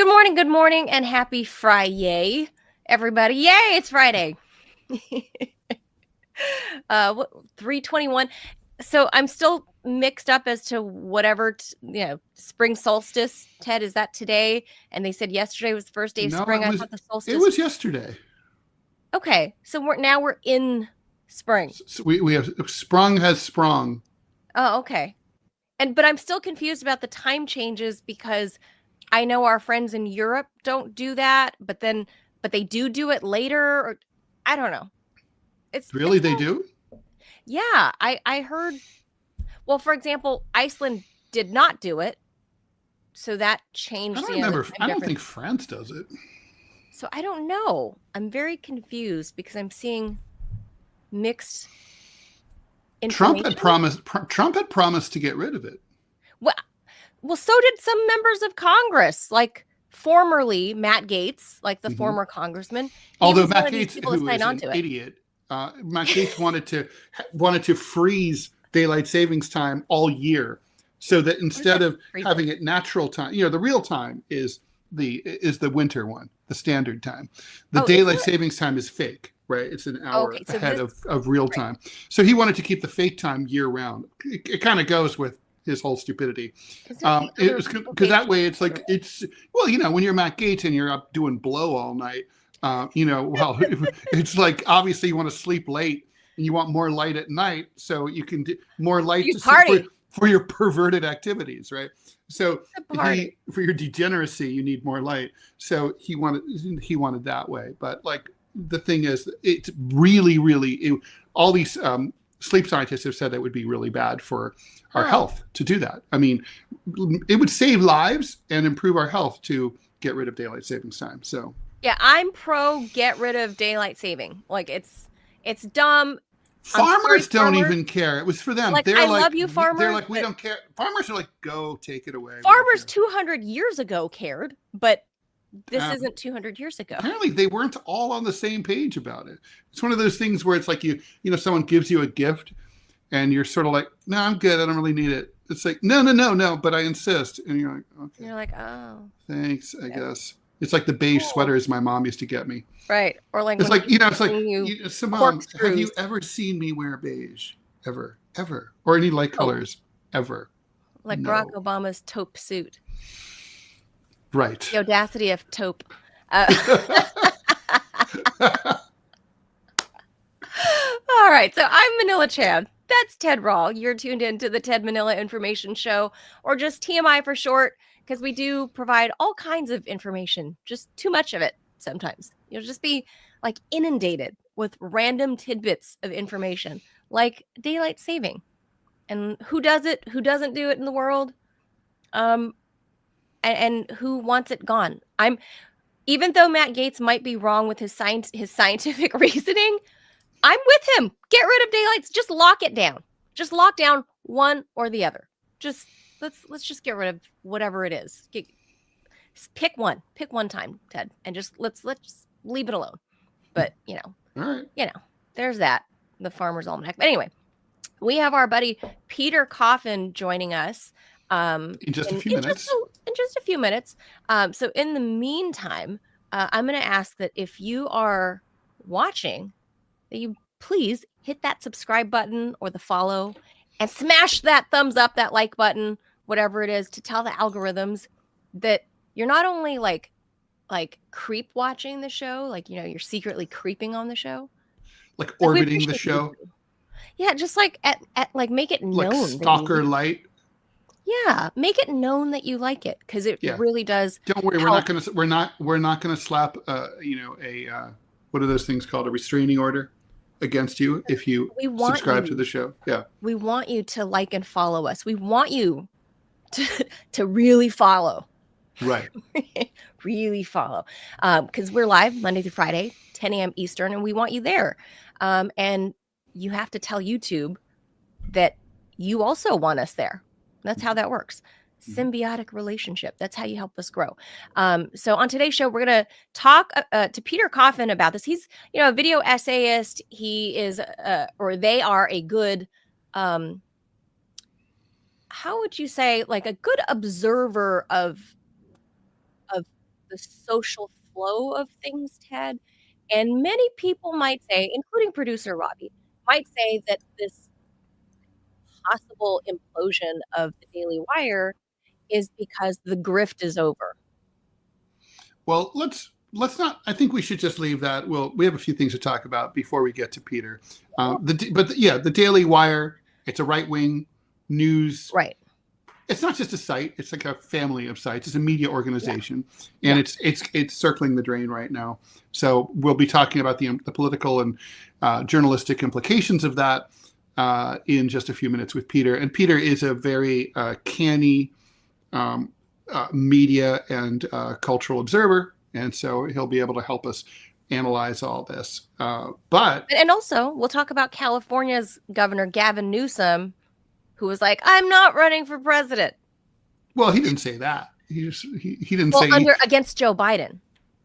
Good morning, and happy Friday, everybody. Yay, it's Friday. 3:21. So I'm still mixed up as to whatever, spring solstice. Ted, is that today? And they said yesterday was the first day of spring. I thought the solstice. It was yesterday. Okay, so we're in spring. So we have sprung has sprung. Oh, okay. But I'm still confused about the time changes because I know our friends in Europe don't do that, but they do it later. Or I don't know. They do? Yeah, I heard. Well, for example, Iceland did not do it, so that changed. I don't remember. I don't think France does it. So I don't know. I'm very confused because I'm seeing mixed information. Trump had promised to get rid of it. Well, so did some members of Congress, like formerly Matt Gaetz, like the former congressman. Although Matt Gaetz, who is an idiot, Matt Gaetz wanted to freeze daylight savings time all year, so that instead of having it natural time, the real time is the winter one, the standard time. The daylight savings time is fake, right? It's an hour ahead of real time. So he wanted to keep the fake time year round. It kind of goes with his whole stupidity. It was because that way it's like when you're Matt Gaetz and you're up doing blow all night, it's like obviously you want to sleep late and you want more light at night, so you can do more light for your perverted activities, right? So for your degeneracy, you need more light. So he wanted that way. But like the thing is, it's really all these sleep scientists have said that would be really bad for our health to do that. I mean, it would save lives and improve our health to get rid of daylight savings time. So yeah, I'm pro get rid of daylight saving. Like it's dumb. Farmers don't even care. It was for them. I love you, farmers. They're like, we don't care. Farmers are like, go take it away. Farmers 200 years ago cared, but this isn't 200 years ago. Apparently, they weren't all on the same page about it. It's one of those things where it's like someone gives you a gift, and you're sort of like, no, I'm good. I don't really need it. It's like, no, but I insist. And you're like, okay. You're like, oh. Thanks, I guess. It's like the beige sweaters my mom used to get me. Right. Or like, it's like, Mom, have you ever seen me wear beige? Ever. Or any light colors? Ever. Like no. Barack Obama's taupe suit. Right. The audacity of taupe. All right. So I'm Manila Chan. That's Ted Rall. You're tuned into the Ted Manila Information Show, or just TMI for short, because we do provide all kinds of information, just too much of it sometimes. You'll just be like inundated with random tidbits of information, like daylight saving and who does it, who doesn't do it in the world, and who wants it gone. Even though Matt Gaetz might be wrong with his scientific reasoning, I'm with him. Get rid of daylights. Just lock it down. Just lock down one or the other. Let's just get rid of whatever it is. Pick one time, Ted, and just let's leave it alone. But all right. There's that. The Farmer's Almanac. But anyway, we have our buddy Peter Coffin joining us. In just a few minutes. In just a few minutes. So in the meantime, I'm going to ask that if you are watching, that you please hit that subscribe button or the follow and smash that thumbs up, that like button, whatever it is, to tell the algorithms that you're not only like creep watching the show, like, you're secretly creeping on the show. Like orbiting the show. Yeah, just like at like make it known. Like stalker light. Yeah, make it known that you like it, because it really does. Don't worry, help. we're not gonna slap what are those things called, a restraining order against you if you subscribe to the show. Yeah. We want you to like and follow us. We want you to really follow. Right. Really follow. Because we're live Monday through Friday, 10 a.m. Eastern, and we want you there. And you have to tell YouTube that you also want us there. That's how that works. Symbiotic relationship. That's how you help us grow. So on today's show, we're going to talk to Peter Coffin about this. He's, a video essayist. He is, or they are a good, how would you say, like a good observer of the social flow of things, Ted. And many people might say, including producer Robbie, might say that this possible implosion of the Daily Wire is because the grift is over. Well, let's not. I think we should just leave that. Well, we have a few things to talk about before we get to Peter. The Daily Wire. It's a right-wing news. Right. It's not just a site. It's like a family of sites. It's a media organization, and it's circling the drain right now. So we'll be talking about the political and journalistic implications of that in just a few minutes with Peter. And Peter is a very canny media and cultural observer, and so he'll be able to help us analyze all this. And also we'll talk about California's Governor Gavin Newsom, who was like, "I'm not running for president." Well, he didn't say that. He didn't say against Joe Biden.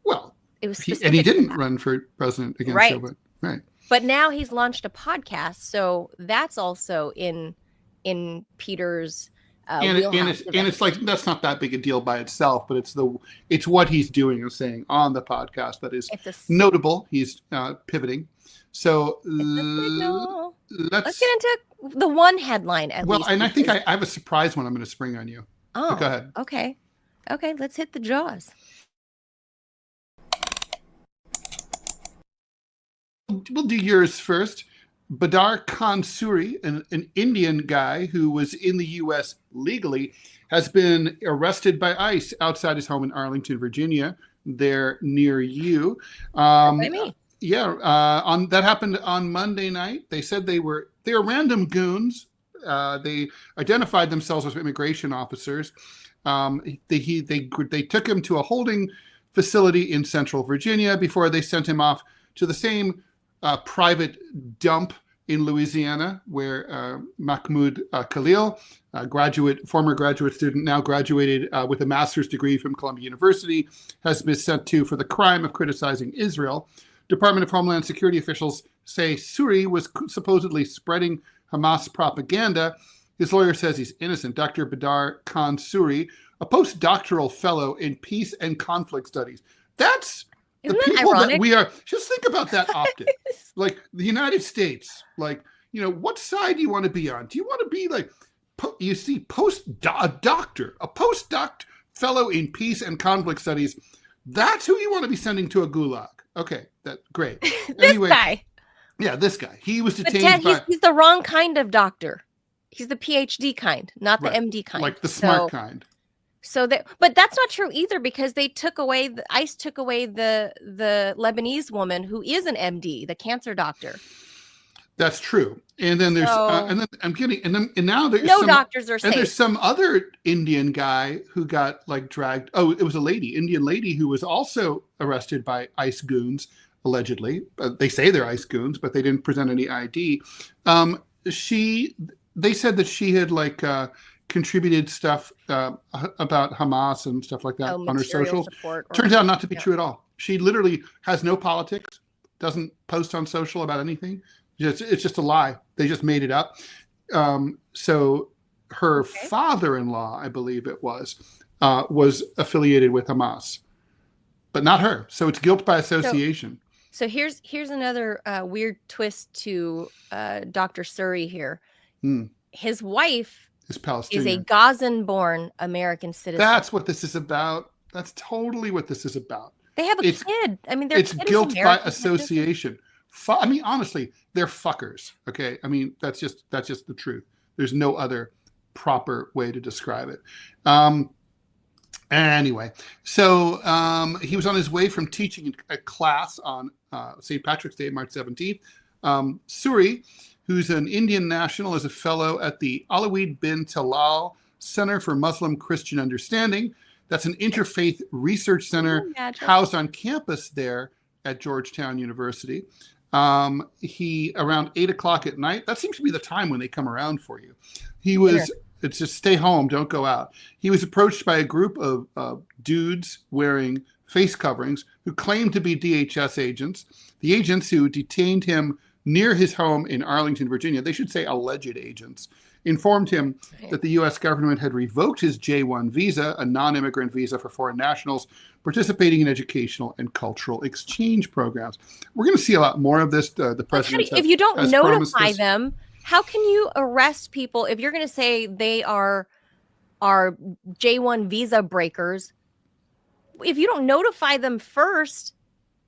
Well, it was he didn't run for president against Joe Biden. Right. But now he's launched a podcast, so that's also in Peter's wheelhouse. And it's like, that's not that big a deal by itself, but it's what he's doing and saying on the podcast that is notable. He's pivoting. So let's get into the one headline at least. Well, and I think I have a surprise one I'm going to spring on you. Oh, go ahead. Okay, let's hit the jaws. We'll do yours first. Badar Khan Suri, an Indian guy who was in the U.S. legally, has been arrested by ICE outside his home in Arlington, Virginia. They're near you. By me. That happened on Monday night. They said they were random goons. They identified themselves as immigration officers. They took him to a holding facility in Central Virginia before they sent him off to the same private dump in Louisiana, where Mahmoud Khalil, former graduate student, now graduated with a master's degree from Columbia University, has been sent to for the crime of criticizing Israel. Department of Homeland Security officials say Suri was supposedly spreading Hamas propaganda. His lawyer says he's innocent. Dr. Badar Khan Suri, a postdoctoral fellow in peace and conflict studies. That's Isn't the people ironic? That we are. Just think about that optic. Like the United States, like, what side do you want to be on? Do you want to be like, a postdoc fellow in peace and conflict studies? That's who you want to be sending to a gulag. Okay, that's great. This guy. Yeah, this guy. He was detained. But Ted, he's the wrong kind of doctor. He's the PhD kind, not the MD kind. Like the smart kind. But that's not true either, because ICE took away the Lebanese woman who is an MD, the cancer doctor. That's true. And then there's and now there's no doctors are safe. And there's some other Indian guy who got dragged. Oh, it was a Indian lady who was also arrested by ICE goons, allegedly. They say they're ICE goons, but they didn't present any ID. They said that she had contributed stuff about Hamas and stuff like that on her socials. Turns out not to be true at all. She literally has no politics, doesn't post on social about anything. It's just a lie. They just made it up. So her father-in-law, I believe it was affiliated with Hamas, but not her. So it's guilt by association. So here's another weird twist to Dr. Suri here. His wife is a Gazan-born American citizen. That's what this is about. That's totally what this is about. They have a kid. I mean, it's guilt by association. Honestly, they're fuckers. Okay, I mean that's just the truth. There's no other proper way to describe it. Anyway, so he was on his way from teaching a class on St. Patrick's Day, March 17th. Suri, who's an Indian national, is a fellow at the Alawid bin Talal Center for Muslim Christian Understanding. That's an interfaith research center housed on campus there at Georgetown University. He, around 8:00 at night, that seems to be the time when they come around for you. It's just stay home, don't go out. He was approached by a group of dudes wearing face coverings who claimed to be DHS agents. The agents who detained him near his home in Arlington, Virginia, they should say alleged agents, informed him that the U.S. government had revoked his J-1 visa, a non-immigrant visa for foreign nationals participating in educational and cultural exchange programs. We're going to see a lot more of this. The president if you don't notify them, how can you arrest people if you're going to say they are J-1 visa breakers? If you don't notify them first.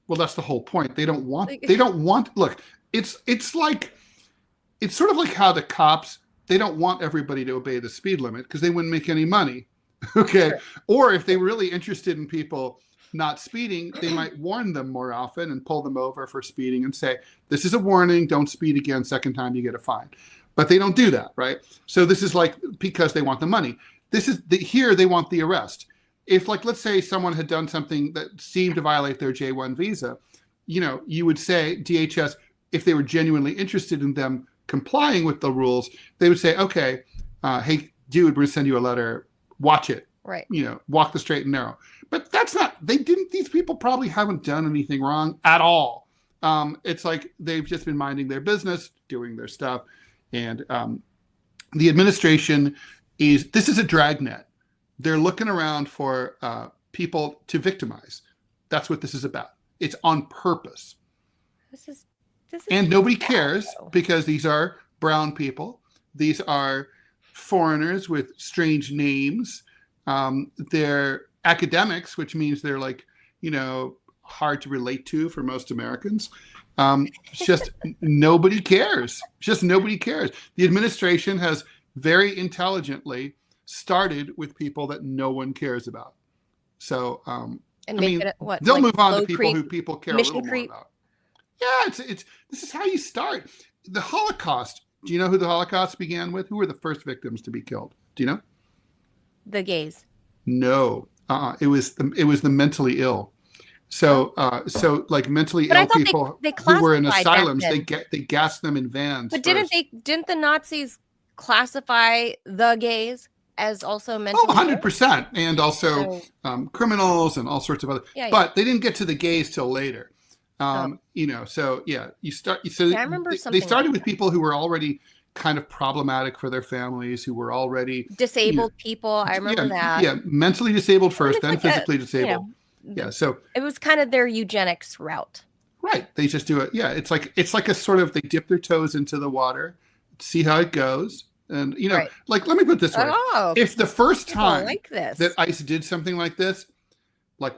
Well, that's the whole point. They don't want, look, it's sort of like how the cops, they don't want everybody to obey the speed limit because they wouldn't make any money. Okay. Sure. Or if they were really interested in people not speeding, they might warn them more often and pull them over for speeding and say, this is a warning, don't speed again. Second time you get a fine. But they don't do that, right? So this is like, because they want the money. Here they want the arrest. If, like, let's say someone had done something that seemed to violate their J-1 visa, you would say, DHS, if they were genuinely interested in them complying with the rules, they would say, okay, hey, dude, we're going to send you a letter. Watch it. Right. Walk the straight and narrow. But these people probably haven't done anything wrong at all. It's like they've just been minding their business, doing their stuff. And the administration this is a dragnet. They're looking around for people to victimize. That's what this is about. It's on purpose. This is and nobody cares because these are brown people. These are foreigners with strange names. They're academics, which means they're like, hard to relate to for most Americans. Just nobody cares. Just nobody cares. The administration has very intelligently started with people that no one cares about. So, they'll move on to people who people care a little more about. Yeah, this is how you start. The Holocaust. Do you know who the Holocaust began with? Who were the first victims to be killed? Do you know? The gays. No, it was the mentally ill. So, like mentally ill people who were in asylums, they gassed them in vans. But didn't the Nazis classify the gays as also mentally ill? 100%, and also criminals and all sorts of other. Yeah. But they didn't get to the gays till later. So yeah, you start. So I remember they started with people who were already kind of problematic for their families, who were already disabled people. I remember that. Yeah, mentally disabled first, then physically disabled. Yeah, so it was kind of their eugenics route. Right, they just do it. Yeah, it's like a sort of, they dip their toes into the water, see how it goes, and like, let me put it this way: if the first time that ICE did something like this, like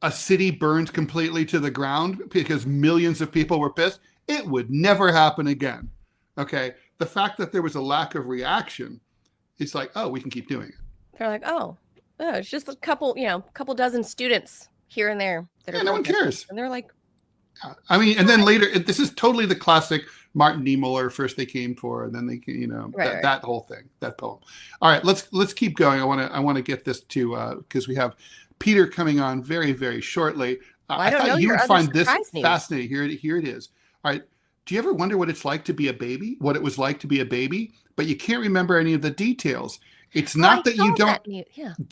a city burned completely to the ground because millions of people were pissed, it would never happen again. Okay. The fact that there was a lack of reaction, it's like, oh, we can keep doing it. They're like, oh, it's just a couple dozen students here and there. No one cares. And they're like, and then later, this is totally the classic Martin Niemöller. First they came for, and then they, that whole thing, that poem. All right, let's keep going. I want to get this to, because we have Peter coming on very, very shortly. I thought you would find this fascinating. Here it is. All right. Do you ever wonder what it's like to be a baby? What it was like to be a baby, but you can't remember any of the details. It's not that you don't.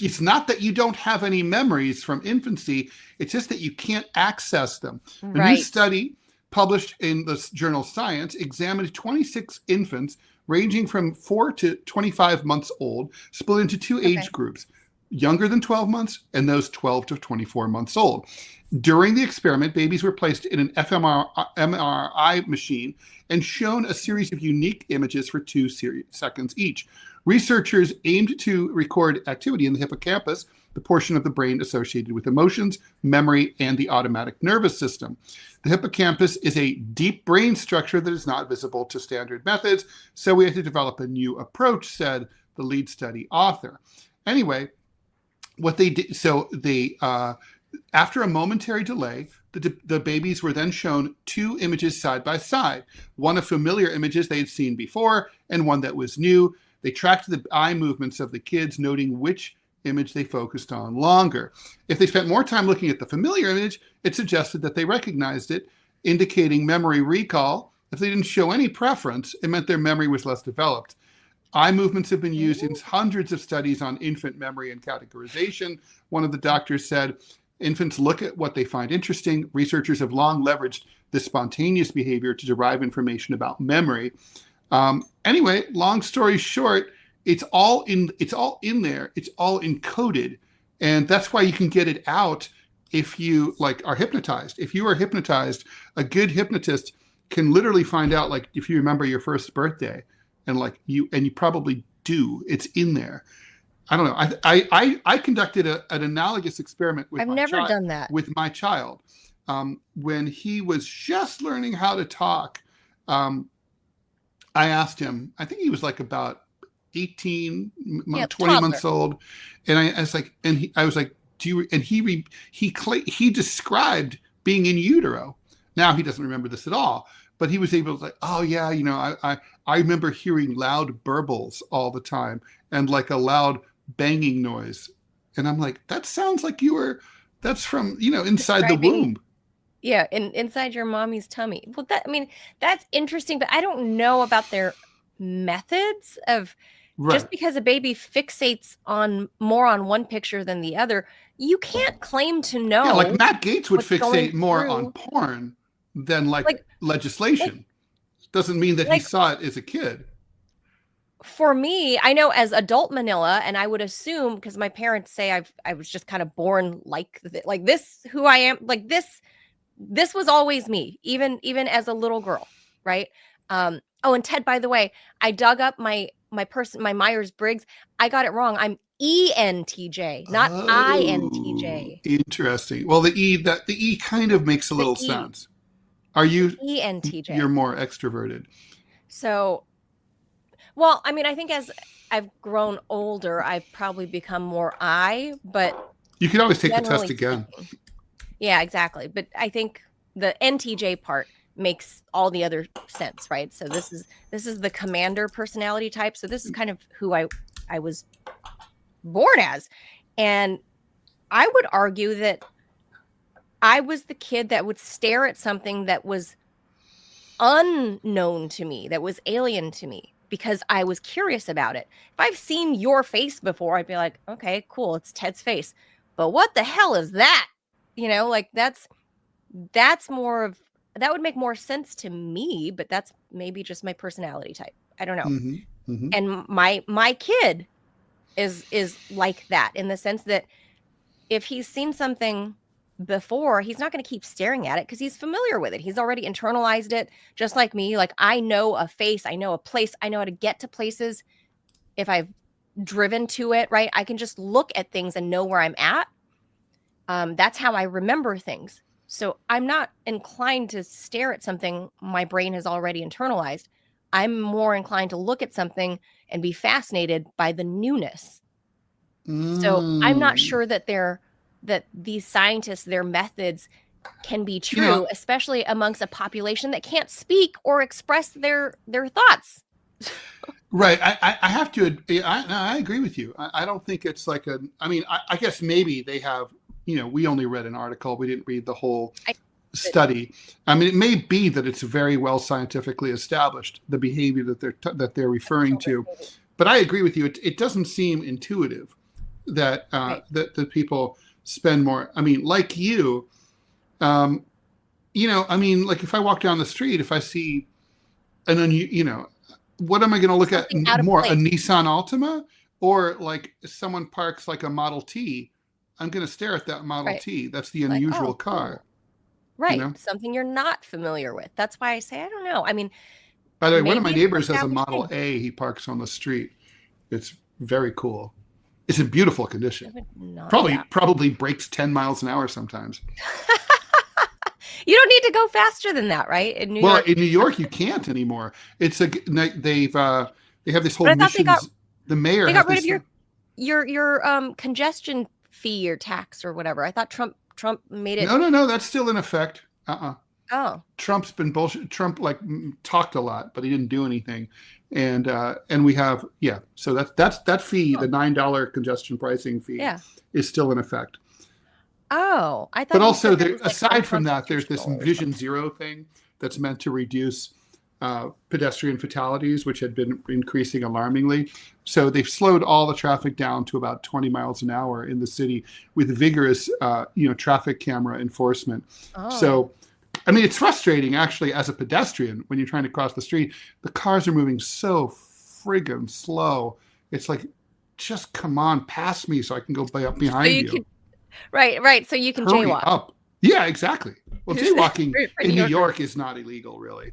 It's not that you don't have any memories from infancy. It's just that you can't access them. A new study published in the journal Science examined 26 infants ranging from 4 to 25 months old, split into two age groups: younger than 12 months and those 12 to 24 months old. During the experiment, babies were placed in an fMRI machine and shown a series of unique images for 2 seconds each. Researchers aimed to record activity in the hippocampus, the portion of the brain associated with emotions, memory, and the automatic nervous system. The hippocampus is a deep brain structure that is not visible to standard methods, so we had to develop a new approach, said the lead study author. Anyway, what they did, after a momentary delay, the babies were then shown 2 images side by side, one of familiar images they had seen before and one that was new. They tracked the eye movements of the kids, noting which image they focused on longer. If they spent more time looking at the familiar image, it suggested that they recognized it, indicating memory recall. If they didn't show any preference, it meant their memory was less developed. Eye movements have been used in hundreds of studies on infant memory and categorization. One of the doctors said, Infants look at what they find interesting. Researchers have long leveraged this spontaneous behavior to derive information about memory. Anyway, long story short, it's all in there. It's all encoded. And that's why you can get it out if you are hypnotized. If you are hypnotized, a good hypnotist can literally find out, if you remember your first birthday, and you probably do. It's in there. I don't know. I conducted an analogous experiment with done that with my child when he was just learning how to talk. I asked him. I think he was about 18, 20 toddler. months old, and I was like, do you? And he described being in utero. Now he doesn't remember this at all, but he was able to oh yeah, I remember hearing loud burbles all the time and a loud banging noise. And I'm like, that sounds like that's from, inside the womb. Yeah. Inside your mommy's tummy. Well, that's interesting, but I don't know about their methods of just because a baby fixates more on one picture than the other. You can't claim to know. Yeah, Matt Gaetz would fixate more on porn than legislation. Doesn't mean that he saw it as a kid. For me, I know as adult Manila, and I would assume because my parents say I was just kind of born like this, who I am, this was always me, even as a little girl, right? And Ted, by the way, I dug up my Myers-Briggs. I got it wrong. I'm ENTJ, not INTJ. Interesting. Well, the E kind of makes a little sense. Are you ENTJ? You're more extroverted. So, well, I think as I've grown older, I've probably become more but you can always take the test again. Yeah, exactly. But I think the NTJ part makes all the other sense, right? So this is the commander personality type. So this is kind of who I was born as. And I would argue that I was the kid that would stare at something that was unknown to me, that was alien to me, because I was curious about it. If I've seen your face before, I'd be like, okay, cool, it's Ted's face. But what the hell is that? That's more of, that would make more sense to me, but that's maybe just my personality type. I don't know. Mm-hmm, mm-hmm. And my kid is like that, in the sense that if he's seen something before, he's not going to keep staring at it because he's familiar with it. He's already internalized it, just like me. I know a face, I know a place, I know how to get to places. If I've driven to it, right, I can just look at things and know where I'm at. That's how I remember things. So I'm not inclined to stare at something my brain has already internalized. I'm more inclined to look at something and be fascinated by the newness. So I'm not sure that these scientists, their methods can be true, especially amongst a population that can't speak or express their thoughts. Right. I have to, I agree with you. I don't think it's I guess maybe they have, we only read an article. We didn't read the whole study. It may be that it's very well scientifically established, the behavior that they're referring to. But I agree with you. It doesn't seem intuitive that that people spend more. Like you, if I walk down the street, if I see what am I going to look at more? A Nissan Altima, or someone parks a Model T? I'm going to stare at that Model T. That's the unusual car. Right. Something you're not familiar with. That's why I say, I don't know. By the way, one of my neighbors has a Model A he parks on the street. It's very cool. It's in beautiful condition. Probably breaks 10 miles an hour sometimes. You don't need to go faster than that, right? In New York, in New York, you can't anymore. They have this whole missions. The mayor got rid of your congestion fee or tax or whatever. I thought Trump made it. No, that's still in effect. Oh, Trump's been bullshit. Trump talked a lot, but he didn't do anything. And we have so that fee, the $9 congestion pricing fee, is still in effect. Oh, I thought. But also, aside from that, there's this Vision Zero thing that's meant to reduce pedestrian fatalities, which had been increasing alarmingly. So they've slowed all the traffic down to about 20 miles an hour in the city with vigorous, traffic camera enforcement. Oh. So, I mean, it's frustrating actually as a pedestrian when you're trying to cross the street. The cars are moving so friggin' slow. It's like, just come on, pass me so I can go up behind you. Right. So you can Hurry jaywalk. Up. Yeah, exactly. Well, jaywalking in New York is not illegal, really.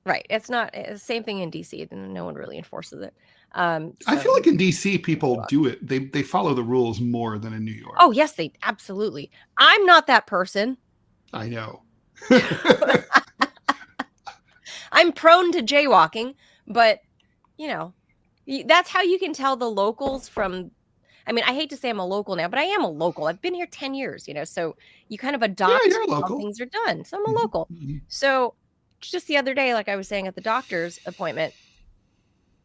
Right. It's not the same thing in DC. No one really enforces it. I feel like in DC, people do it. They follow the rules more than in New York. Oh, yes, they absolutely. I'm not that person. I know. I'm prone to jaywalking, but, that's how you can tell the locals from, I mean, I hate to say I'm a local now, but I am a local. I've been here 10 years, so you kind of adopt how things are done. So I'm a local. Mm-hmm. So just the other day, like I was saying at the doctor's appointment,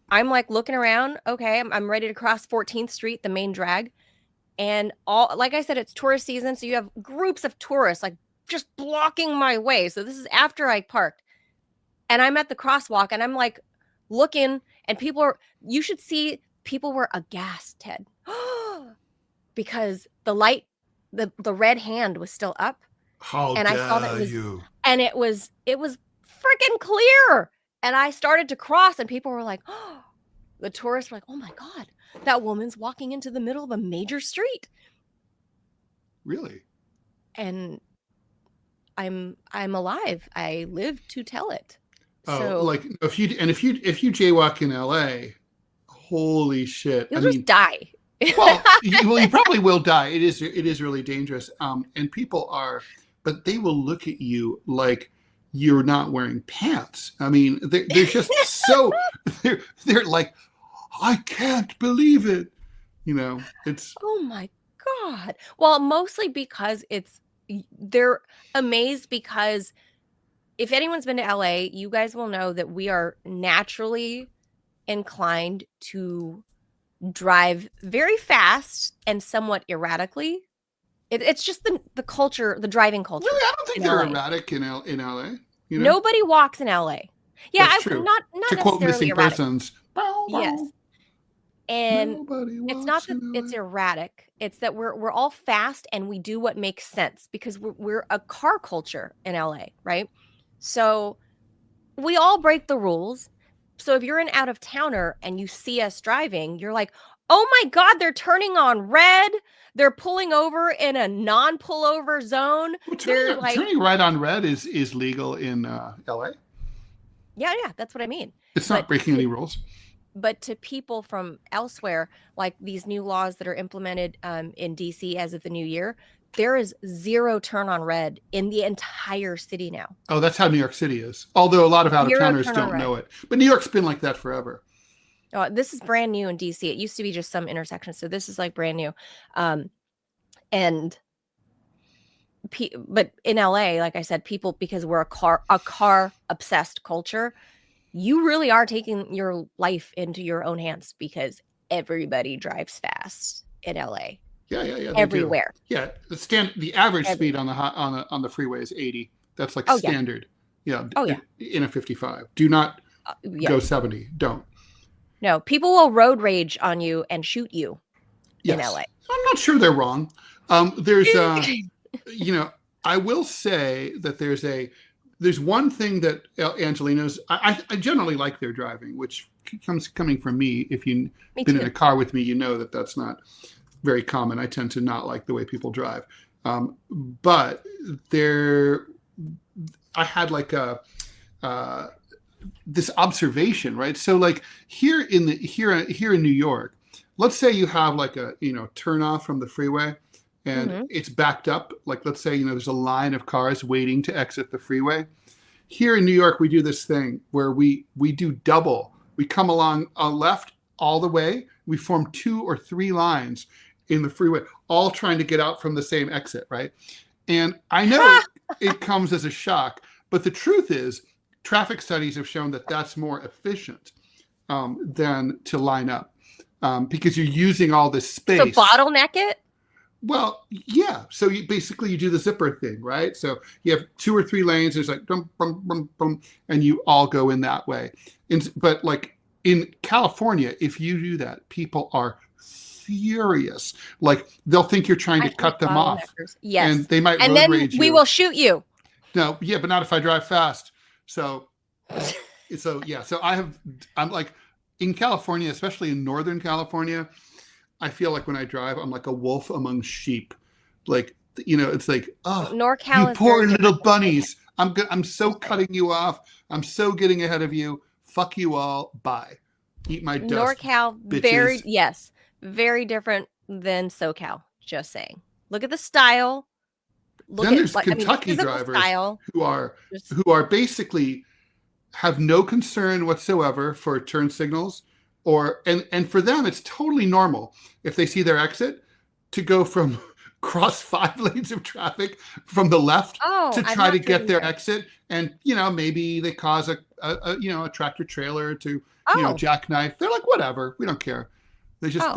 I'm like looking around. Okay, I'm ready to cross 14th Street, the main drag. And like I said, it's tourist season. So you have groups of tourists like just blocking my way. So this is after I parked. And I'm at the crosswalk and I'm like looking and you should see people were aghast, Ted. Because the light, the red hand was still up. How and dare I saw that you? And it was freaking clear. And I started to cross and people were like, oh, the tourists were like, oh my God, that woman's walking into the middle of a major street. Really? And I'm alive. I live to tell it. Oh, so, like if you jaywalk in LA, holy shit. You'll just die. well, you probably will die. It is really dangerous. And people but they will look at you like you're not wearing pants. I mean, they're just so, they're like, I can't believe it. It's. Oh my God. Well, mostly because they're amazed because if anyone's been to LA, you guys will know that we are naturally inclined to drive very fast and somewhat erratically. It's just the culture, the driving culture. Really, I don't think they're erratic in LA. Nobody walks in LA. Yeah, that's true. Not to quote Missing erratic. Persons. Yes, and it's not that it's erratic. It's that we're all fast and we do what makes sense because we're a car culture in LA, right? So we all break the rules. So if you're an out of towner and you see us driving, you're like, oh my God, they're turning on red. They're pulling over in a non-pullover zone. Well, turning right on red is legal in LA. Yeah, that's what I mean. It's not breaking any rules. But to people from elsewhere, like these new laws that are implemented in DC as of the new year, there is 0 turn on red in the entire city now. Oh, that's how New York City is. Although a lot of out-of-towners don't know it. But New York's been like that forever. Oh, this is brand new in DC. It used to be just some intersections. So this is like brand new. But in LA, like I said, people, because we're a car obsessed culture, you really are taking your life into your own hands because everybody drives fast in LA. Yeah. Everywhere. Yeah, the average speed on the freeway is 80. That's like standard. Yeah. In a 55. Do not go 70. Don't. No, people will road rage on you and shoot you in LA. I'm not sure they're wrong. There's I will say that there's one thing that Angelinos, I generally like their driving, which coming from me. If you've been in a car with me, you know that that's not very common. I tend to not like the way people drive. But I had like this observation, right? So like here in New York, let's say you have like a turn off from the freeway and it's backed up. Like let's say there's a line of cars waiting to exit the freeway. Here in New York, we do this thing where we do double. We come along left all the way. We form 2 or 3 lines in the freeway, all trying to get out from the same exit, right? And I know it comes as a shock, but the truth is, traffic studies have shown that that's more efficient than to line up because you're using all this space. So bottleneck it? Well, yeah. So you do the zipper thing, right? So you have 2 or 3 lanes. There's like dum, bum, bum, bum, and you all go in that way. But like in California, if you do that, people are furious. Like they'll think you're trying to cut them off. Yes, and they might and road then rage we you. will shoot you. No, yeah, but not if I drive fast. So yeah. So I'm like in California, especially in Northern California. I feel like when I drive, I'm like a wolf among sheep. Like, it's like, oh, NorCal, you poor little bunnies. I'm so cutting you off. I'm so getting ahead of you. Fuck you all. Bye. Eat my dust. NorCal, bitches. very different than SoCal. Just saying. Look at the style. Then there's Kentucky drivers who are basically have no concern whatsoever for turn signals. And for them, it's totally normal if they see their exit to go from cross 5 lanes of traffic from the left to try to get their exit. And, maybe they cause a tractor trailer to, jackknife. They're like, whatever, we don't care. That's a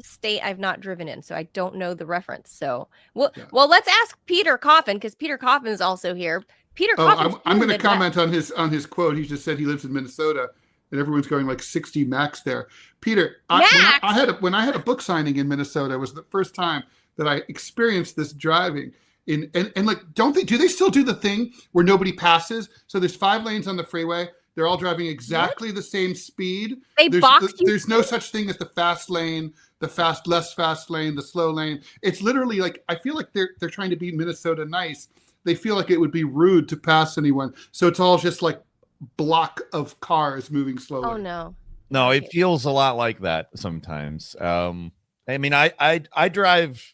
state I've not driven in, so I don't know the reference. So, well, let's ask Peter Coffin, because Peter Coffin is also here. Peter Coffin. I'm going to comment on his quote. He just said he lives in Minnesota, and everyone's going like 60 max there. Peter, when I had a book signing in Minnesota, it was the first time that I experienced this driving. And like, do they still do the thing where nobody passes? So there's 5 lanes on the freeway. They're all driving exactly the same speed. There's no such thing as the fast lane, the less fast lane, the slow lane. It's literally like, I feel like they're trying to be Minnesota nice. They feel like it would be rude to pass anyone. So it's all just like block of cars moving slowly. Oh, no. No, it feels a lot like that sometimes. I drive.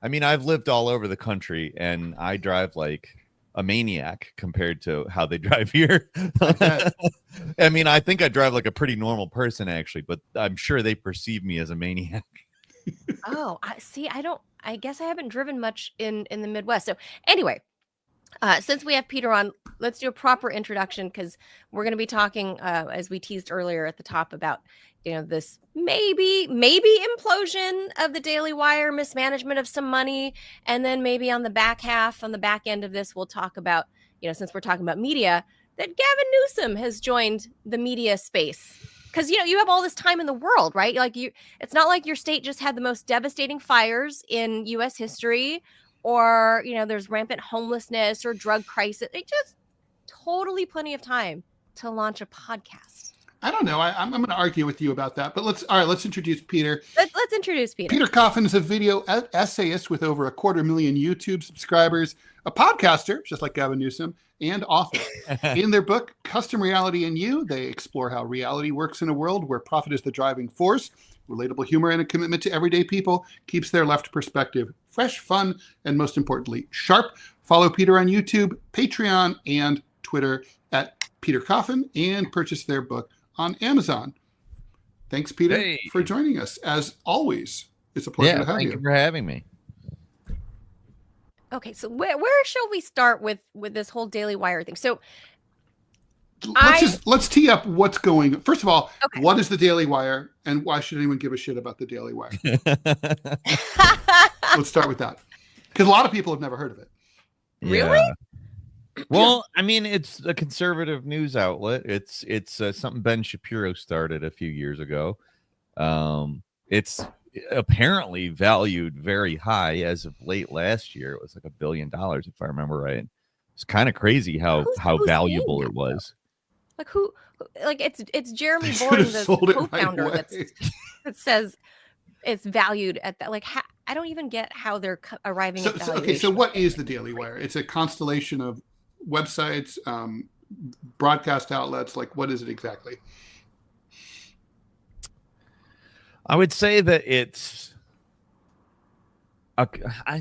I've lived all over the country, and I drive like a maniac compared to how they drive here. I think I drive like a pretty normal person, actually, but I'm sure they perceive me as a maniac. Oh, I guess I haven't driven much in the Midwest. So anyway, since we have Peter on, let's do a proper introduction, because we're going to be talking, as we teased earlier at the top, about this maybe implosion of the Daily Wire, mismanagement of some money, and then maybe on the back end of this, we'll talk about, since we're talking about media, that Gavin Newsom has joined the media space. Because you have all this time in the world, right? Like it's not like your state just had the most devastating fires in U.S. history, or there's rampant homelessness or drug crisis. It just totally plenty of time to launch a podcast. I don't know. I'm going to argue with you about that. But let's introduce Peter. Let's introduce Peter. Peter Coffin is a video essayist with over 250,000 YouTube subscribers, a podcaster, just like Gavin Newsom, and author. In their book, Custom Reality and You, they explore how reality works in a world where profit is the driving force. Relatable humor and a commitment to everyday people keeps their left perspective fresh, fun, and most importantly, sharp. Follow Peter on YouTube, Patreon, and Twitter at Peter Coffin, and purchase their book on Amazon. Thanks, Peter, for joining us. As always, it's a pleasure to have you. Thank you for having me. Okay, so where shall we start with this whole Daily Wire thing? So let's tee up what's going. First of all, What is the Daily Wire, and why should anyone give a shit about the Daily Wire? Let's start with that, because a lot of people have never heard of it. Really? Well, it's a conservative news outlet. It's something Ben Shapiro started a few years ago. It's apparently valued very high as of late last year. It was like $1 billion, if I remember right. It's kind of crazy how valuable it was. Like who? Like it's Jeremy Boring, the co-founder, that says it's valued at that. Like I don't even get how they're arriving at valuation. Okay, so what is the Daily Wire? It's a constellation of websites, broadcast outlets. Like, what is it exactly? I would say that it's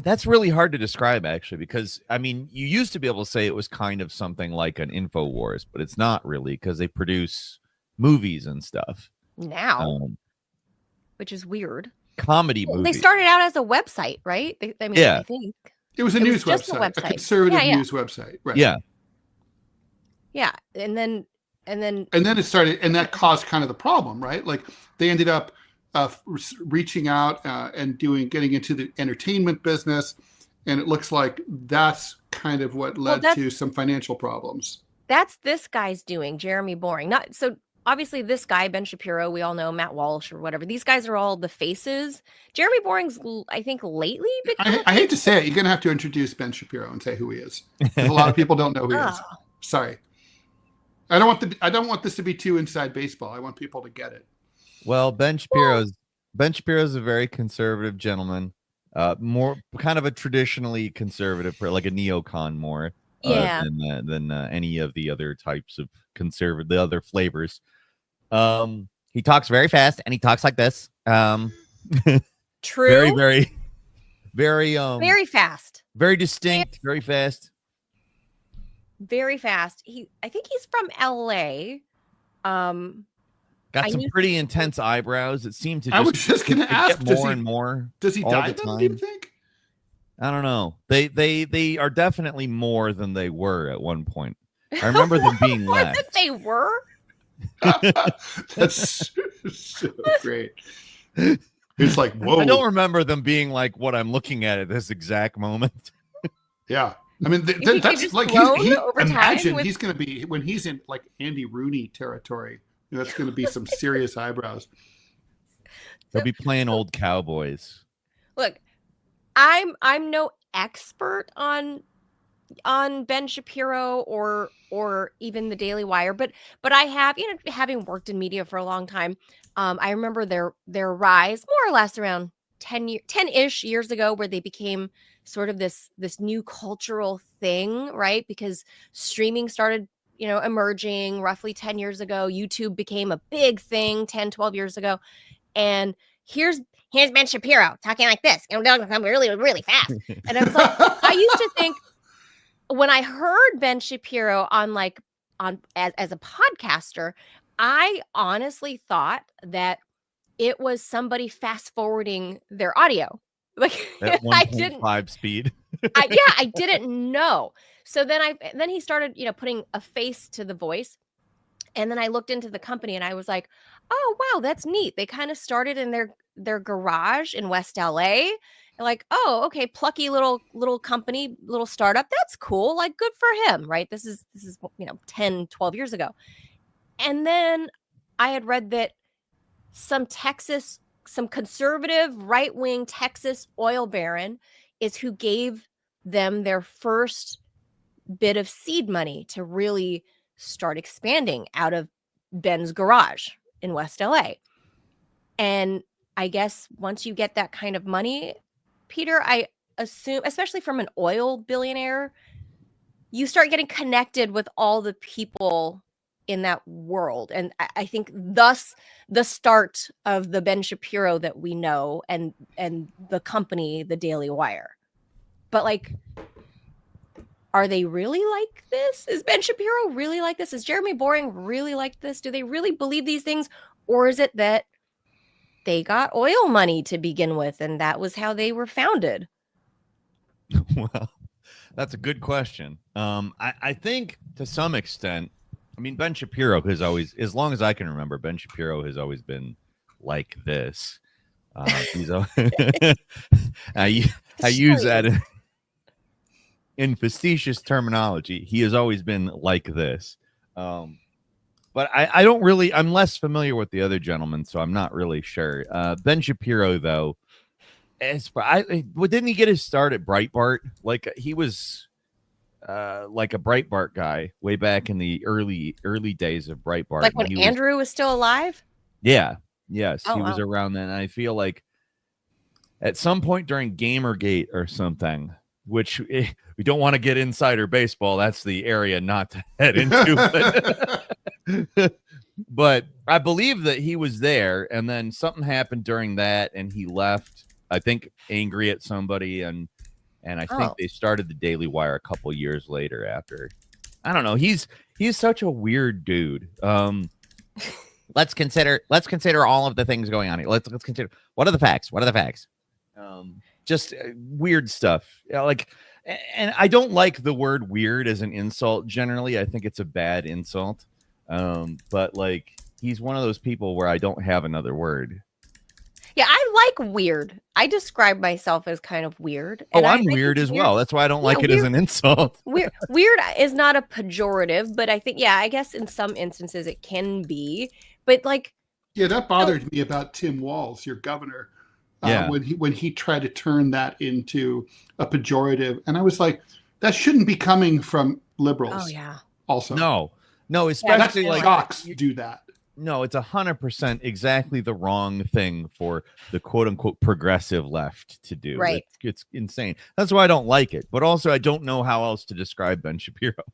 that's really hard to describe, actually, because you used to be able to say it was kind of something like an InfoWars, but it's not really, because they produce movies and stuff now, which is weird. Comedy movies. They started out as a website, right? I think it was a news website, a conservative news website, right? Yeah, and then it started, and that caused kind of the problem, right? Like they ended up reaching out and getting into the entertainment business. And it looks like that's kind of what led to some financial problems. That's this guy's doing, Jeremy Boring. Not so obviously this guy, Ben Shapiro, we all know, Matt Walsh or whatever. These guys are all the faces. Jeremy Boring's, I think, lately become I hate to say it. You're going to have to introduce Ben Shapiro and say who he is. Because a lot of people don't know who he is. Sorry. I don't want this to be too inside baseball. I want people to get it. Well, Ben Shapiro's a very conservative gentleman. More kind of a traditionally conservative, like a neocon more than any of the other types of conservative, the other flavors. He talks very fast and he talks like this. True. Very fast. Very distinct, very fast. Very fast. I think he's from LA. Got some pretty intense eyebrows. It seemed to just, I was just going to ask, more and more. Does he dye them, do you think? I don't know. They are definitely more than they were at one point. I remember them being more less. than they were? That's so great. It's like, whoa. I don't remember them being like what I'm looking at this exact moment. Yeah. I mean, that's like, imagine he's going to be, when he's in like Andy Rooney territory, that's going to be some serious eyebrows. They'll be playing old cowboys. Look, I'm no expert on Ben Shapiro or even the Daily Wire, but I have, having worked in media for a long time, I remember their rise more or less around 10-ish years ago, where they became sort of this new cultural thing, right? Because streaming started emerging roughly 10 years ago. YouTube became a big thing 10, 12 years ago. And here's Ben Shapiro talking like this. I'm really, really fast. And I was like, I used to think when I heard Ben Shapiro as a podcaster, I honestly thought that it was somebody fast forwarding their audio. Like at 1.5 speed. I didn't know. So then he started, putting a face to the voice. And then I looked into the company and I was like, oh, wow, that's neat. They kind of started in their garage in West LA. And like, oh, okay, plucky little company, little startup. That's cool. Like, good for him, right? This is 10, 12 years ago. And then I had read that some conservative right-wing Texas oil baron is who gave them their first bit of seed money to really start expanding out of Ben's garage in West LA. And I guess once you get that kind of money, Peter, I assume, especially from an oil billionaire, you start getting connected with all the people in that world. And I think thus the start of the Ben Shapiro that we know and the company, the Daily Wire. But like, are they really like this? Is Ben Shapiro really like this? Is Jeremy Boring really like this? Do they really believe these things? Or is it that they got oil money to begin with and that was how they were founded? Well, that's a good question. I think to some extent, I mean, Ben Shapiro has always, as long as I can remember, Ben Shapiro has always been like this. He's I use that in facetious terminology. He has always been like this. But I don't really, I'm less familiar with the other gentlemen, so I'm not really sure. Ben Shapiro, though, didn't he get his start at Breitbart? Like he was like a Breitbart guy way back in the early days of Breitbart. Like when Andrew was still alive? Yeah. Yes. He was around then. And I feel like at some point during Gamergate or something, which we don't want to get insider baseball. That's the area not to head into. But I believe that he was there and then something happened during that and he left, I think, angry at somebody. And I think they started the Daily Wire a couple years later after. I don't know. He's such a weird dude. Let's consider all of the things going on here. Let's consider what are the facts? Just weird stuff. And I don't like the word weird as an insult. Generally, I think it's a bad insult. But like he's one of those people where I don't have another word. Yeah, I like weird. I describe myself as kind of weird. And I'm weird as well. That's why I don't like it as an insult. Weird is not a pejorative, but I think, I guess in some instances it can be. But like, yeah, that bothered me about Tim Walz, your governor, when he tried to turn that into a pejorative, and I was like, that shouldn't be coming from liberals. Oh yeah. Also, no, especially like jocks do that. No, it's 100% exactly the wrong thing for the quote unquote progressive left to do. Right. It's insane. That's why I don't like it. But also I don't know how else to describe Ben Shapiro.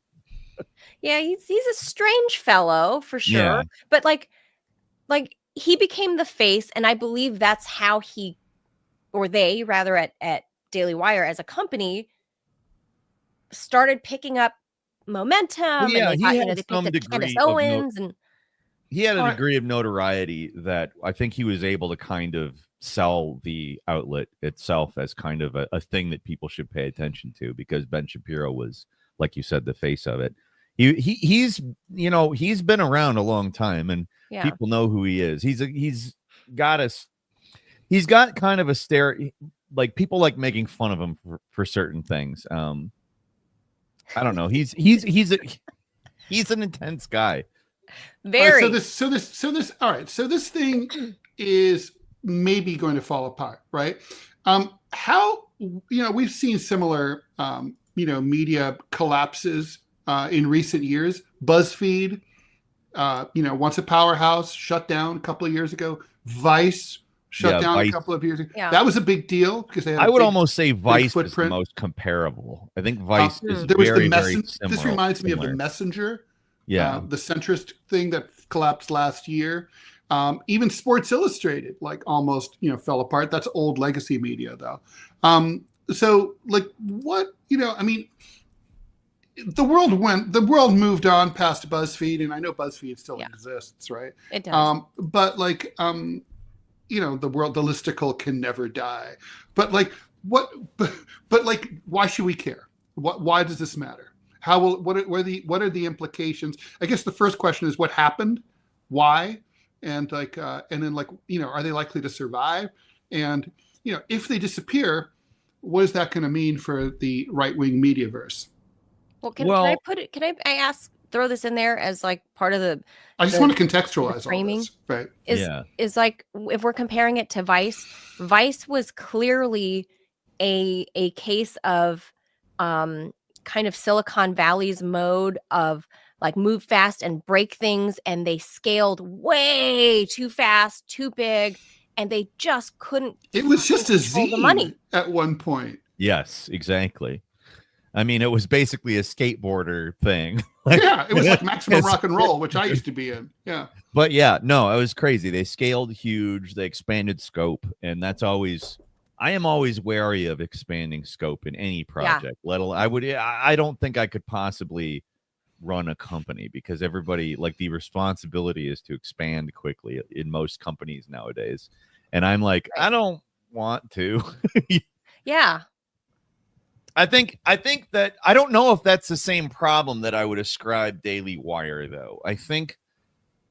Yeah, he's a strange fellow for sure. Yeah. But like he became the face, and I believe that's how they rather at Daily Wire as a company started picking up momentum. Well, yeah, and he had some degree of Owens and he had a degree of notoriety that I think he was able to kind of sell the outlet itself as kind of a thing that people should pay attention to, because Ben Shapiro was, like you said, the face of it. He's been around a long time, and people know who he is. He's got kind of a stare, like people like making fun of him for certain things. I don't know. He's an intense guy. Very. All right. So this thing is maybe going to fall apart, right? How, we've seen similar, media collapses in recent years. BuzzFeed, once a powerhouse, shut down a couple of years ago. Vice shut down a couple of years ago. Yeah. That was a big deal because they had almost say Vice is the most comparable. I think Vice is very similar. This reminds me of The Messenger. Yeah, the centrist thing that collapsed last year. Even Sports Illustrated, almost fell apart. That's old legacy media, though. So, what the world moved on past BuzzFeed, and I know BuzzFeed still exists, right? It does. But the listicle can never die. But why should we care? Why does this matter? What are the implications? I guess the first question is what happened, why, and then are they likely to survive? And if they disappear, what is that going to mean for the right-wing mediaverse? Well, can I put it? Can I throw this in there as part of the? I just want to contextualize framing, all this, right? Is if we're comparing it to Vice, Vice was clearly a case of kind of Silicon Valley's mode of move fast and break things, and they scaled way too fast, too big, and they just couldn't. It was just a zine the money at one point. Yes, exactly. I mean, it was basically a skateboarder thing. It was like Maximum Rock and Roll, which I used to be in. Yeah. But it was crazy. They scaled huge. They expanded scope, and that's always. I am always wary of expanding scope in any project. I don't think I could possibly run a company, because everybody the responsibility is to expand quickly in most companies nowadays. And I'm like, I don't want to. Yeah. I think that I don't know if that's the same problem that I would ascribe Daily Wire, though.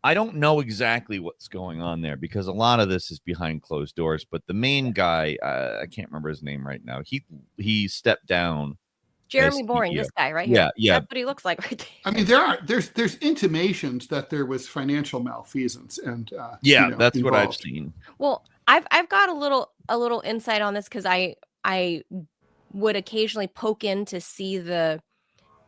I don't know exactly what's going on there, because a lot of this is behind closed doors. But the main guy, I can't remember his name right now. He stepped down. Jeremy Boring, this guy right here. Yeah. That's what he looks like right there. I mean, there's intimations that there was financial malfeasance, and that's involved. what I've seen. Well, I've got a little insight on this, because I would occasionally poke in to see the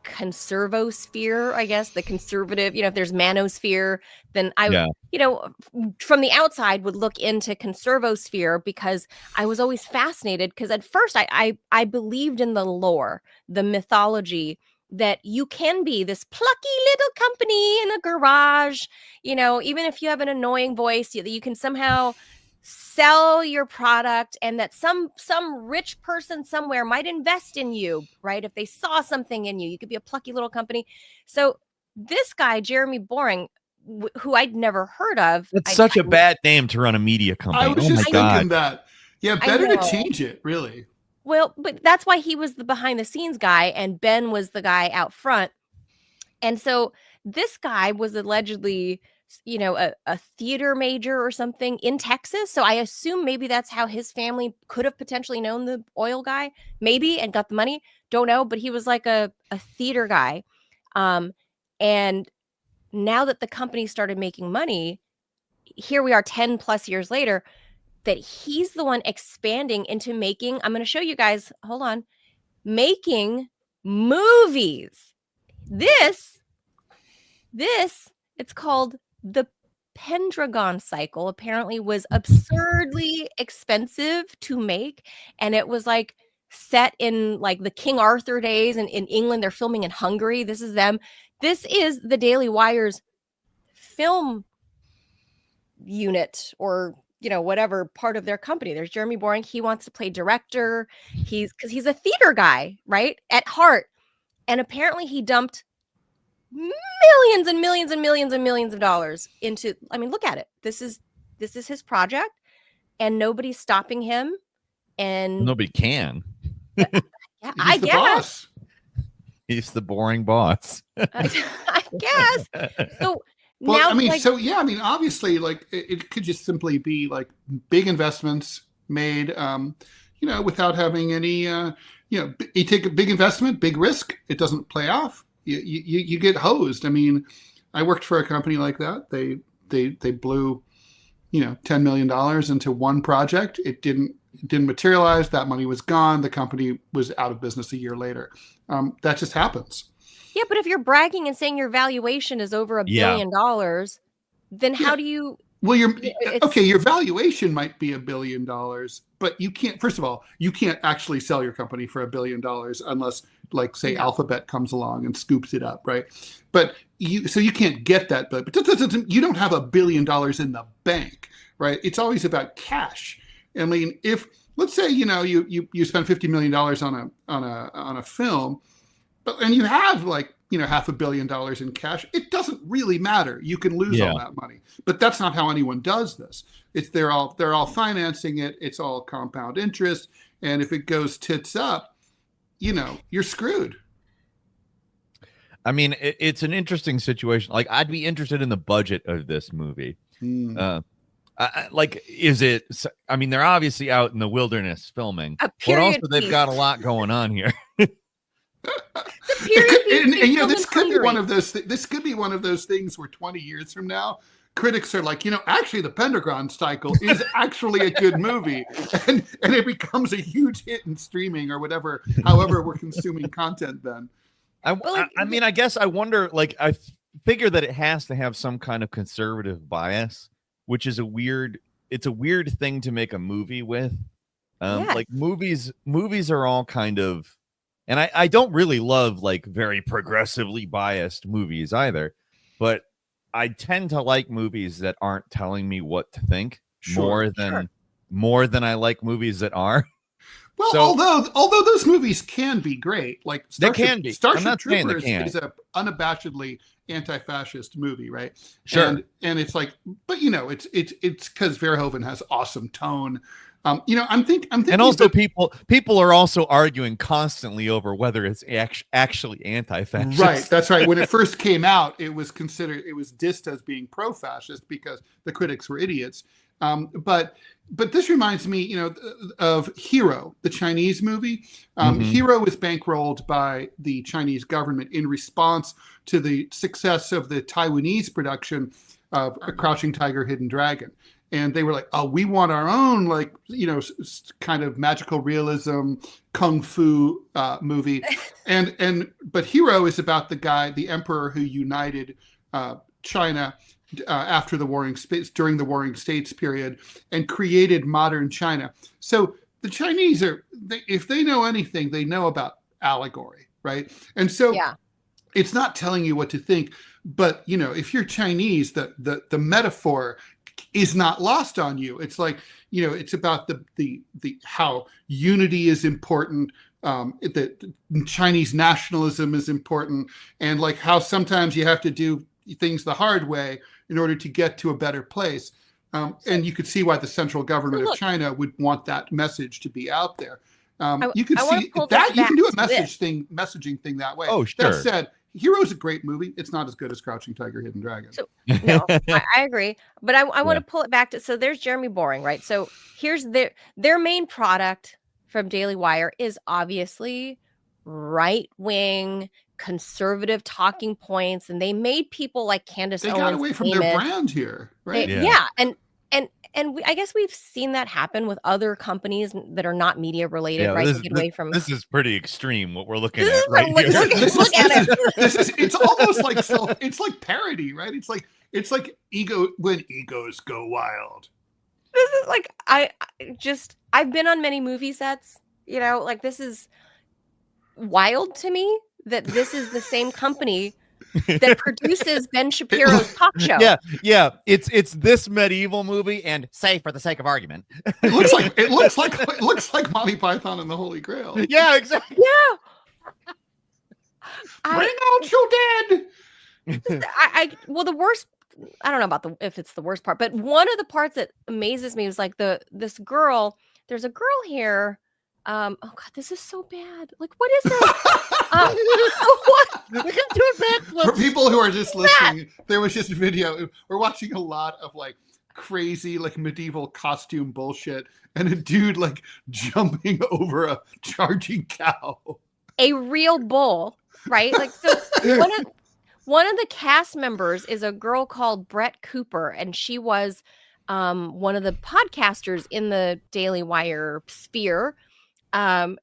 conservosphere, I guess, the conservative, if there's manosphere, then I from the outside would look into conservosphere, because I was always fascinated, because at first I believed in the lore, the mythology, that you can be this plucky little company in a garage, even if you have an annoying voice, that you can somehow sell your product, and that some rich person somewhere might invest in you, right? If they saw something in you, you could be a plucky little company. So this guy, Jeremy Boring, who I'd never heard of. It's such a bad name to run a media company. I was just thinking that. Yeah, better to change it, really. Well, but that's why he was the behind the scenes guy, and Ben was the guy out front. And so This guy was allegedly, you know, a theater major or something in Texas. So I assume maybe that's how his family could have potentially known the oil guy, maybe, and got the money. Don't know, but he was like a theater guy. And now that the company started making money, here we are 10 plus years later, that he's the one expanding into making, I'm going to show you guys, hold on, making movies. This, it's called the Pendragon cycle, apparently was absurdly expensive to make. And it was like set in like the King Arthur days, and in England, they're filming in Hungary. This is them. This is the Daily Wire's film unit, or, you know, whatever part of their company. There's Jeremy Boring. He wants to play director. Because he's a theater guy, right? At heart. And apparently he dumped millions and millions and millions and millions of dollars into, I mean, look at it. This is his project, and nobody's stopping him. And nobody can. Yeah, I guess. Boss. He's the boring boss. I guess. So well, now, I mean, like, so yeah, I mean, obviously, like it could just simply be like big investments made, you know, without having any, you know, you take a big investment, big risk, it doesn't play off. You get hosed. I mean, I worked for a company like that. They blew, you know, $10 million into one project. It didn't materialize. That money was gone. The company was out of business a year later. That just happens. Yeah, but if you're bragging and saying your valuation is over $1 billion, then how do you? Well, your valuation might be $1 billion, but you can't. First of all, you can't actually sell your company for $1 billion unless, like, say, Alphabet comes along and scoops it up, right? But you can't get that, but you don't have $1 billion in the bank, right? It's always about cash. I mean, if let's say, you know, you spend $50 million on a film, and you have, like, you know, $500 million in cash, it doesn't really matter. You can lose all that money, but that's not how anyone does this. They're all financing it. It's all compound interest, and if it goes tits up, you know, you're screwed. I mean, it's an interesting situation. Like, I'd be interested in the budget of this movie. Like, is it? I mean, they're obviously out in the wilderness filming, but also they've got a lot going on here. And you know, this could be one of those. This could be one of those things where 20 years from now, critics are like, you know, actually, the Pendragon cycle is actually a good movie, and it becomes a huge hit in streaming or whatever. However, we're consuming content then. I mean, I guess I wonder. Like, I figure that it has to have some kind of conservative bias, which is it's a weird thing to make a movie with. Like, movies are all kind of. And I don't really love, like, very progressively biased movies either, but I tend to like movies that aren't telling me what to think more than I like movies that are. Well, so, although those movies can be great, like Starship Troopers is a unabashedly anti-fascist movie, right? Sure. And it's like, but you know, it's because Verhoeven has awesome tone. You know, I'm thinking, and also people are also arguing constantly over whether it's actually anti-fascist. Right, that's right. When it first came out, it was dissed as being pro-fascist because the critics were idiots. But this reminds me, you know, of Hero, the Chinese movie. Hero was bankrolled by the Chinese government in response to the success of the Taiwanese production of A Crouching Tiger, Hidden Dragon. And they were like, oh, we want our own, like, you know, kind of magical realism, kung fu movie. But Hero is about the emperor who united China after during the Warring States period and created modern China. So the Chinese if they know anything, they know about allegory, right? And so it's not telling you what to think, but, you know, if you're Chinese, the metaphor is not lost on you. It's like, you know, it's about the how unity is important, that Chinese nationalism is important, and like how sometimes you have to do things the hard way in order to get to a better place. And you could see why the central government of China would want that message to be out there. You could see that you can do a messaging thing that way. Oh, sure. That said, Hero's a great movie. It's not as good as Crouching Tiger, Hidden Dragon. So no, I agree, but I want to pull it back to, so there's Jeremy Boring, right? So here's their main product from Daily Wire is obviously right-wing conservative talking points, and they made people like Candace Owens got away from their brand here, right? I guess we've seen that happen with other companies that are not media related, right? This is pretty extreme what we're looking at right here. It's almost like it's like parody, right? It's like ego when egos go wild. This is like I've been on many movie sets, like this is wild to me that this is the same company that produces Ben Shapiro's talk show. Yeah. It's this medieval movie, and say for the sake of argument, it looks like Monty Python and the Holy Grail. Yeah, exactly. Yeah. Bring out your dead. Well, the worst. I don't know if it's the worst part, but one of the parts that amazes me is like this girl. There's a girl here. Oh God, this is so bad. Like, what is this? What? For people who are just listening, there was just a video. We're watching a lot of like crazy, like medieval costume bullshit, and a dude like jumping over a charging cow. A real bull, right? Like, so one of the cast members is a girl called Brett Cooper, and she was one of the podcasters in the Daily Wire sphere. And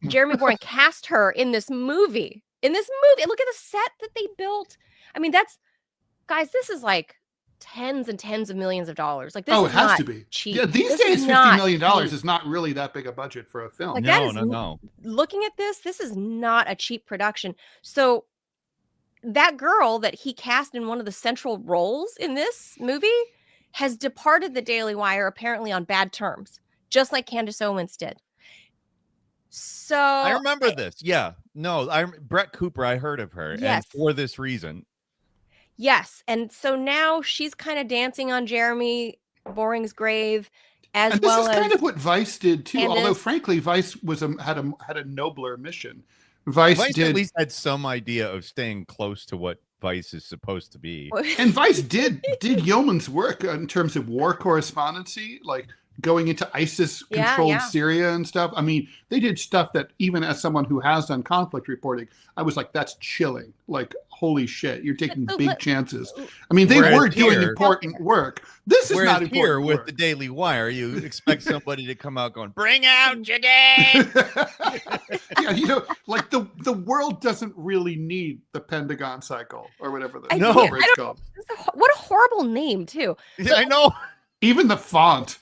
Jeremy Boring cast her in this movie. Look at the set that they built. I mean, this is like tens and tens of millions of dollars. Like, this is has not to be cheap. Yeah, these days, $50 million is not really that big a budget for a film. Like, no. Looking at this is not a cheap production. So that girl that he cast in one of the central roles in this movie has departed the Daily Wire apparently on bad terms, just like Candace Owens did. So I remember this. Yeah. No, Brett Cooper, I heard of her. Yes. And for this reason. Yes. And so now she's kind of dancing on Jeremy Boring's grave, and this is kind of what Vice did too. Candace. Although frankly, Vice had a nobler mission. Vice at least had some idea of staying close to what Vice is supposed to be. And Vice did yeoman's work in terms of war correspondency, like going into ISIS-controlled Syria and stuff. I mean, they did stuff that even as someone who has done conflict reporting, I was like, that's chilling. Like, holy shit, you're taking big chances. I mean, they were doing important work. This is not important here work. With the Daily Wire, you expect somebody to come out going, bring out your dead. Yeah, like the world doesn't really need the Pentagon cycle or whatever it's called. What a horrible name, too. I know. Even the font.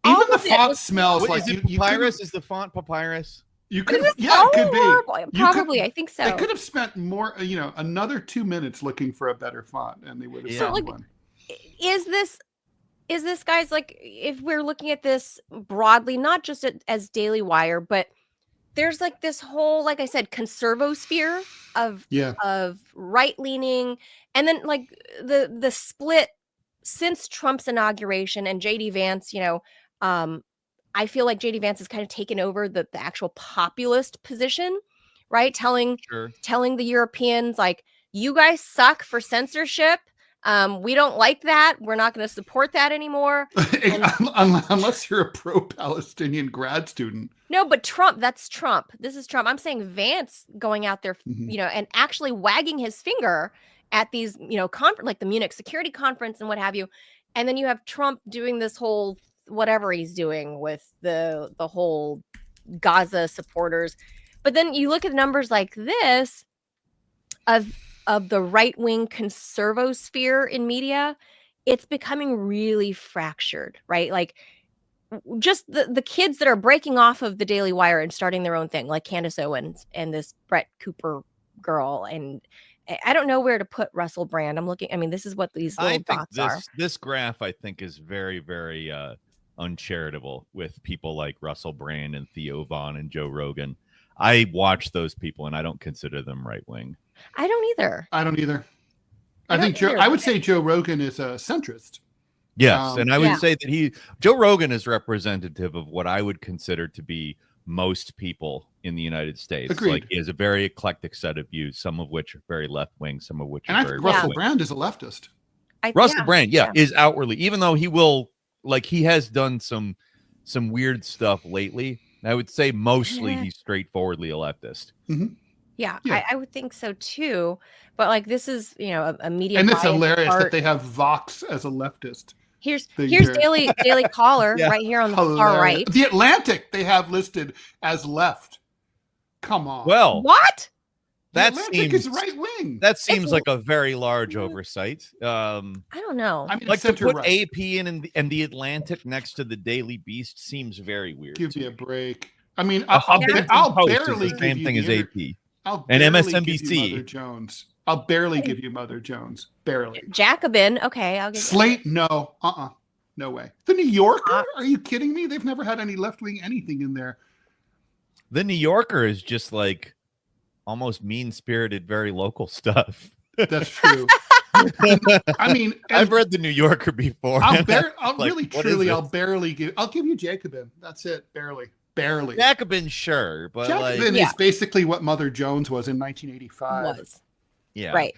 Even the font smells like papyrus. Is the font papyrus? You could, it could be. Probably, I think so. They could have spent more, another 2 minutes looking for a better font, and they would have found one. Is this, guys, like, if we're looking at this broadly, not just as Daily Wire, but there's like this whole, like I said, conservosphere of right leaning, and then like the split since Trump's inauguration and JD Vance, I feel like JD Vance has kind of taken over the actual populist position, right? Telling the Europeans, like, you guys suck for censorship. We don't like that. We're not going to support that anymore. Unless you're a pro-Palestinian grad student. No, but Trump, that's Trump. This is Trump. I'm saying Vance going out there, and actually wagging his finger at these, like the Munich Security Conference and what have you. And then you have Trump doing this whole whatever he's doing with the whole Gaza supporters. But then you look at numbers like this of the right-wing conservosphere in media, it's becoming really fractured, right? Like, just the kids that are breaking off of the Daily Wire and starting their own thing, like Candace Owens and this Brett Cooper girl, and I don't know where to put Russell Brand. I'm looking. I mean, this is what these little dots are. This graph, I think, is very, very uncharitable with people like Russell Brand and Theo Von and Joe Rogan. I watch those people, and I don't consider them right wing. I don't either. I would say Joe Rogan is a centrist. Yes, and I would say that Joe Rogan is representative of what I would consider to be most people in the United States. Agreed. Like, he has a very eclectic set of views, some of which are very left-wing, some of which and are I very think Russell right-wing. Brand is a leftist. Russell Brand, is outwardly, even though he will, like, he has done some weird stuff lately. I would say mostly he's straightforwardly a leftist. Mm-hmm. Yeah, I would think so too. But like, this is, a media. And it's hilarious that they have Vox as a leftist. Here's Daily Caller right here on the far right. The Atlantic they have listed as left. Come on. Well, what? That Atlantic is right wing. That seems like a very large oversight. I don't know. I mean, like to put AP in and the Atlantic next to the Daily Beast seems very weird. Give me a break. I mean, I'll barely the same thing as AP. I'll and Give MSNBC. you Mother Jones. I'll barely give you Mother Jones. Barely. Jacobin. Okay, I'll give Slate. No. No way. The New Yorker? Are you kidding me? They've never had any left-wing anything in there. The New Yorker is just like almost mean-spirited, very local stuff. That's true. I mean, I've read the New Yorker before. I'll barely give. I'll give you Jacobin. That's it. Barely. Jacobin, sure, but Jacobin is basically what Mother Jones was in 1985. Yeah.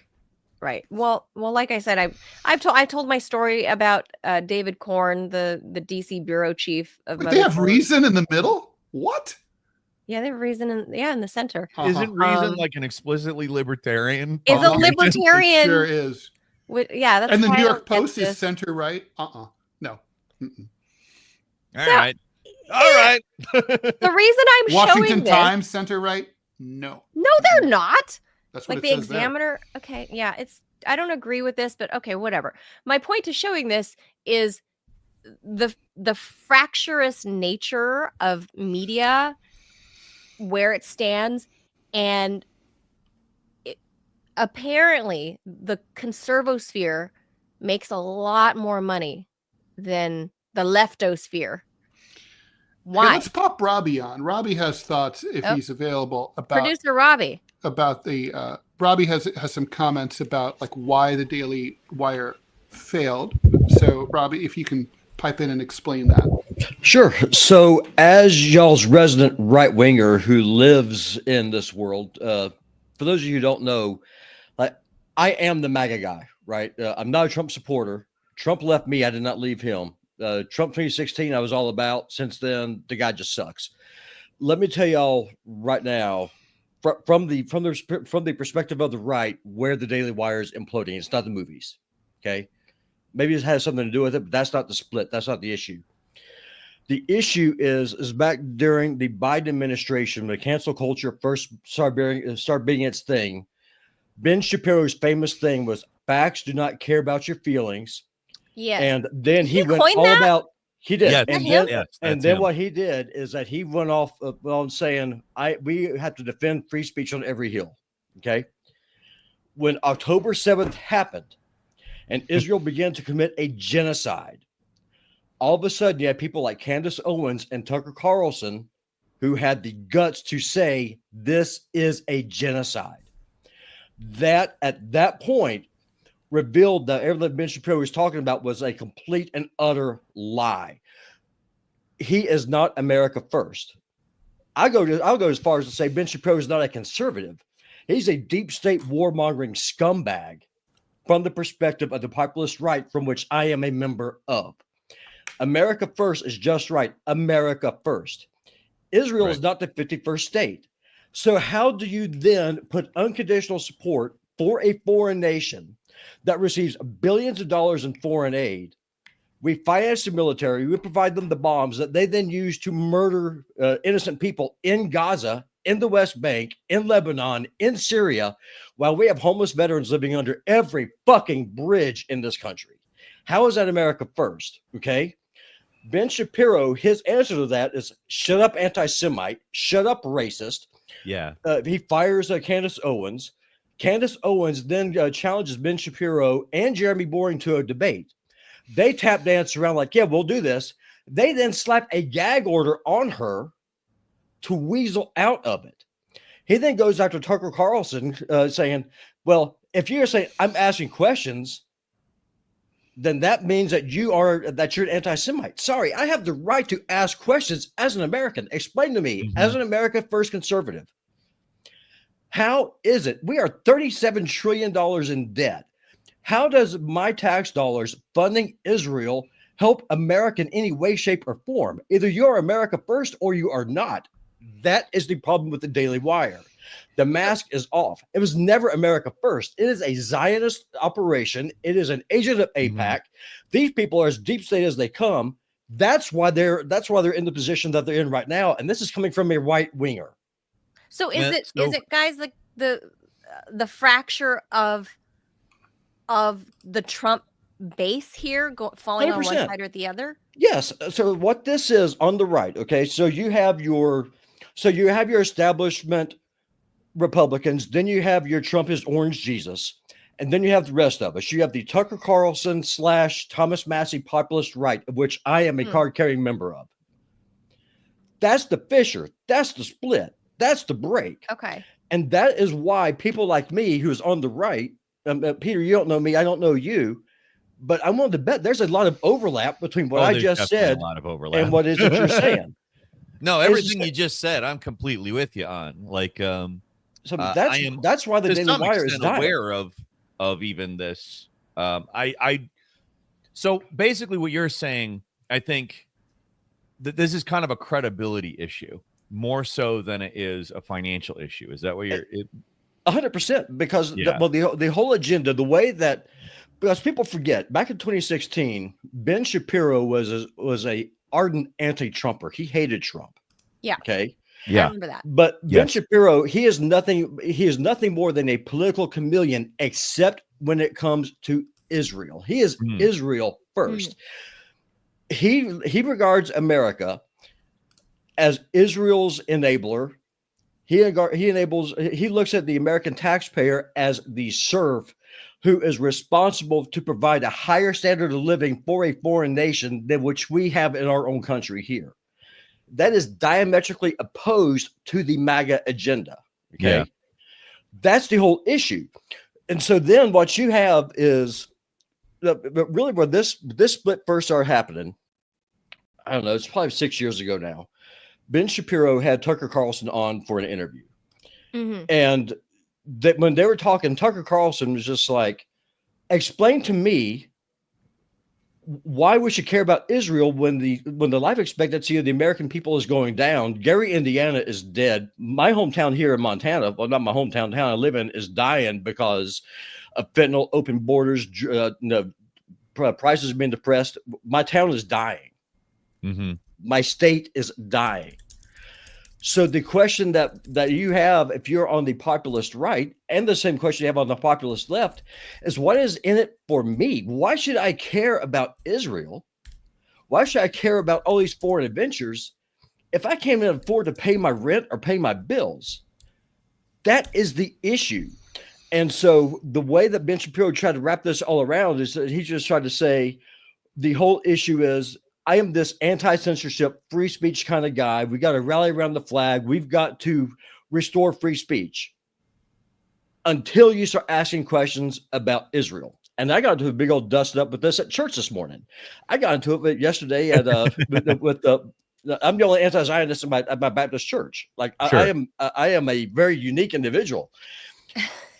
Right. Well, like I said, I told my story about David Korn, the DC bureau chief of. But they have Reason in the middle. What? Yeah, they have Reason in the center. Isn't Reason like an explicitly libertarian? Is a libertarian? It sure is. Yeah, that's. And the New York Post is center right. No. Mm-mm. All right. The reason I'm Washington showing Times center right. No, they're not. That's what like the Examiner. There. Okay, yeah, I don't agree with this, but okay, whatever. My point to showing this is the fractious nature of media, where it stands, and apparently the conservosphere makes a lot more money than the leftosphere. Why? Hey, let's pop Robbie on. Robbie has thoughts, if he's available, about producer Robbie. About the Robbie has some comments about like why the Daily Wire failed. So Robbie, if you can pipe in and explain that. Sure. So as y'all's resident right winger who lives in this world, for those of you who don't know, like I am the MAGA guy, right? I'm not a Trump supporter. Trump left me. I did not leave him. Trump 2016, I was all about. Since then, the guy just sucks. Let me tell y'all right now, from the perspective of the right, where the Daily Wire is imploding. It's not the movies, okay? Maybe it has something to do with it, but that's not the split. That's not the issue. The issue is back during the Biden administration, when the cancel culture first started being its thing. Ben Shapiro's famous thing was facts do not care about your feelings. Yeah. And then he went all about, he did. Yes, and then what he did is that he went off on saying, we have to defend free speech on every hill. Okay. When October 7th happened and Israel began to commit a genocide, all of a sudden you had people like Candace Owens and Tucker Carlson who had the guts to say, this is a genocide. That at that point, revealed that everything Ben Shapiro was talking about was a complete and utter lie. He is not America first. I'll go as far as to say Ben Shapiro is not a conservative. He's a deep state warmongering scumbag from the perspective of the populist right, from which I am a member of. America first is just right. America first. Israel is not the 51st state. So how do you then put unconditional support for a foreign nation that receives billions of dollars in foreign aid? We finance the military. We provide them the bombs that they then use to murder innocent people in Gaza, in the West Bank, in Lebanon, in Syria, while we have homeless veterans living under every fucking bridge in this country. How is that America first? Okay. Ben Shapiro, his answer to that is shut up, anti-Semite, shut up, racist. Yeah. He fires Candace Owens. Candace Owens then challenges Ben Shapiro and Jeremy Boring to a debate. They tap dance around like, yeah, we'll do this. They then slap a gag order on her to weasel out of it. He then goes after Tucker Carlson saying, well, if you're saying I'm asking questions, then that means that you're an anti-Semite. Sorry, I have the right to ask questions as an American. Explain to me, as an America First conservative, how is it we are $37 trillion in debt? How does my tax dollars funding Israel help America in any way, shape, or form? Either you're America First or you are not. That is the problem with the Daily Wire. The mask is off. It was never America First. It is a Zionist operation. It is an agent of AIPAC. These people are as deep state as they come. That's why they're in the position that they're in right now. And this is coming from a right winger. So is it guys, like the fracture of the Trump base here falling 100%. On one side or the other? Yes. So what this is on the right, okay? So you have your establishment Republicans, then you have your Trumpist Orange Jesus, and then you have the rest of us. You have the Tucker Carlson / Thomas Massey populist right, of which I am a card-carrying member of. That's the fissure. That's the split. That's the break. Okay. And that is why people like me, who's on the right, Peter, you don't know me, I don't know you, but I'm willing to bet there's a lot of overlap between what I just said and what is it you're saying. No, everything you just said, I'm completely with you on. Like, so that's why the Daily Wire is aware of even this. So basically, what you're saying, I think that this is kind of a credibility issue more so than it is a financial issue. Is that what you're? 100%, because the whole agenda, the way that, because people forget, back in 2016, Ben Shapiro was a ardent anti-Trumper. He hated Trump. Yeah. Okay. Yeah. I remember that. But Ben Shapiro, he is nothing more than a political chameleon, except when it comes to Israel. He is Israel first. He regards America as Israel's enabler. He looks at the American taxpayer as the serf who is responsible to provide a higher standard of living for a foreign nation than which we have in our own country here. That is diametrically opposed to the MAGA agenda. Okay. Yeah. That's the whole issue. And so then what you have is really where this split first started happening. I don't know. It's probably 6 years ago now. Ben Shapiro had Tucker Carlson on for an interview. And that when they were talking, Tucker Carlson was just like, explain to me why we should care about Israel when the life expectancy of the American people is going down. Gary, Indiana is dead. My hometown here in Montana, well, not my hometown, town I live in, is dying because of fentanyl, open borders, prices being depressed. My town is dying. My state is dying. So the question that you have, if you're on the populist right, and the same question you have on the populist left, is what is in it for me? Why should I care about Israel? Why should I care about all these foreign adventures if I can't even afford to pay my rent or pay my bills? That is the issue. And so the way that Ben Shapiro tried to wrap this all around is that he just tried to say the whole issue is, I am this anti-censorship, free speech kind of guy. We got to rally around the flag. We've got to restore free speech until you start asking questions about Israel. And I got into a big old dust up with this at church this morning. I got into it yesterday at I'm the only anti-Zionist in my Baptist church. Like sure. I am a very unique individual.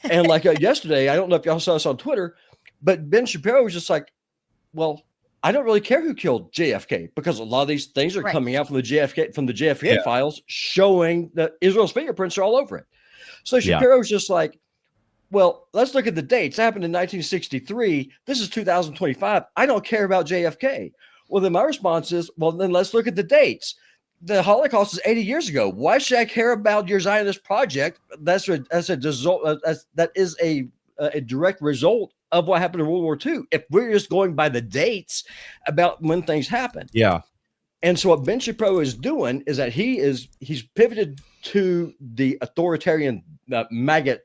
And like yesterday, I don't know if y'all saw this on Twitter, but Ben Shapiro was just like, well, I don't really care who killed JFK because a lot of these things are coming out from the JFK files showing that Israel's fingerprints are all over it. So Shapiro's just like, well, let's look at the dates. It happened in 1963. This is 2025. I don't care about JFK. Well, then my response is, well, then let's look at the dates. The Holocaust is 80 years ago. Why should I care about your Zionist project? That is a direct result of what happened in World War II. If we're just going by the dates about when things happen. Yeah. And so what Ben Shapiro is doing is that he's pivoted to the authoritarian MAGA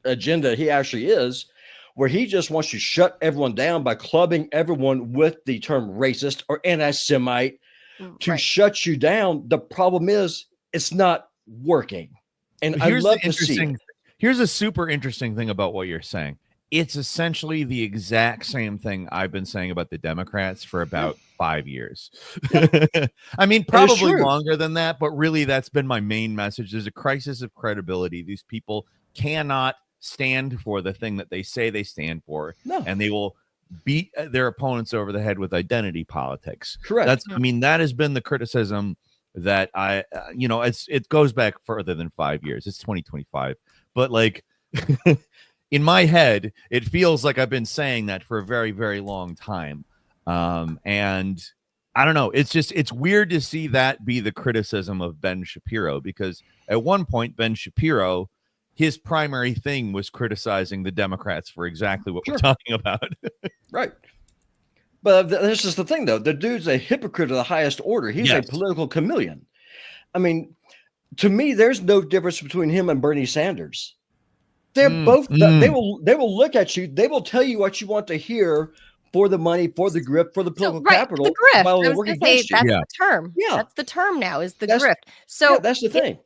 agenda he actually is, where he just wants to shut everyone down by clubbing everyone with the term racist or anti-Semite to shut you down. The problem is it's not working. And I love to see it. Here's a super interesting thing about what you're saying. it's essentially the exact same thing I've been saying about the Democrats for about 5 years. I mean, probably longer than that, but really that's been my main message. There's a crisis of credibility. These people cannot stand for the thing that they say they stand for, and they will beat their opponents over the head with identity politics. Correct. I mean, that has been the criticism that it goes back further than 5 years. It's 2025, but like in my head, it feels like I've been saying that for a very, very long time. And I don't know. It's weird to see that be the criticism of Ben Shapiro, because at one point, Ben Shapiro, his primary thing was criticizing the Democrats for exactly what we're talking about. Right. But this is the thing, though. The dude's a hypocrite of the highest order. He's a political chameleon. I mean, to me, there's no difference between him and Bernie Sanders. They're both. They will look at you. They will tell you what you want to hear for the money, for the grip, for the political capital. The grift. While I was going to say that's the term. Yeah, that's the term now. Is the grift. So that's the thing.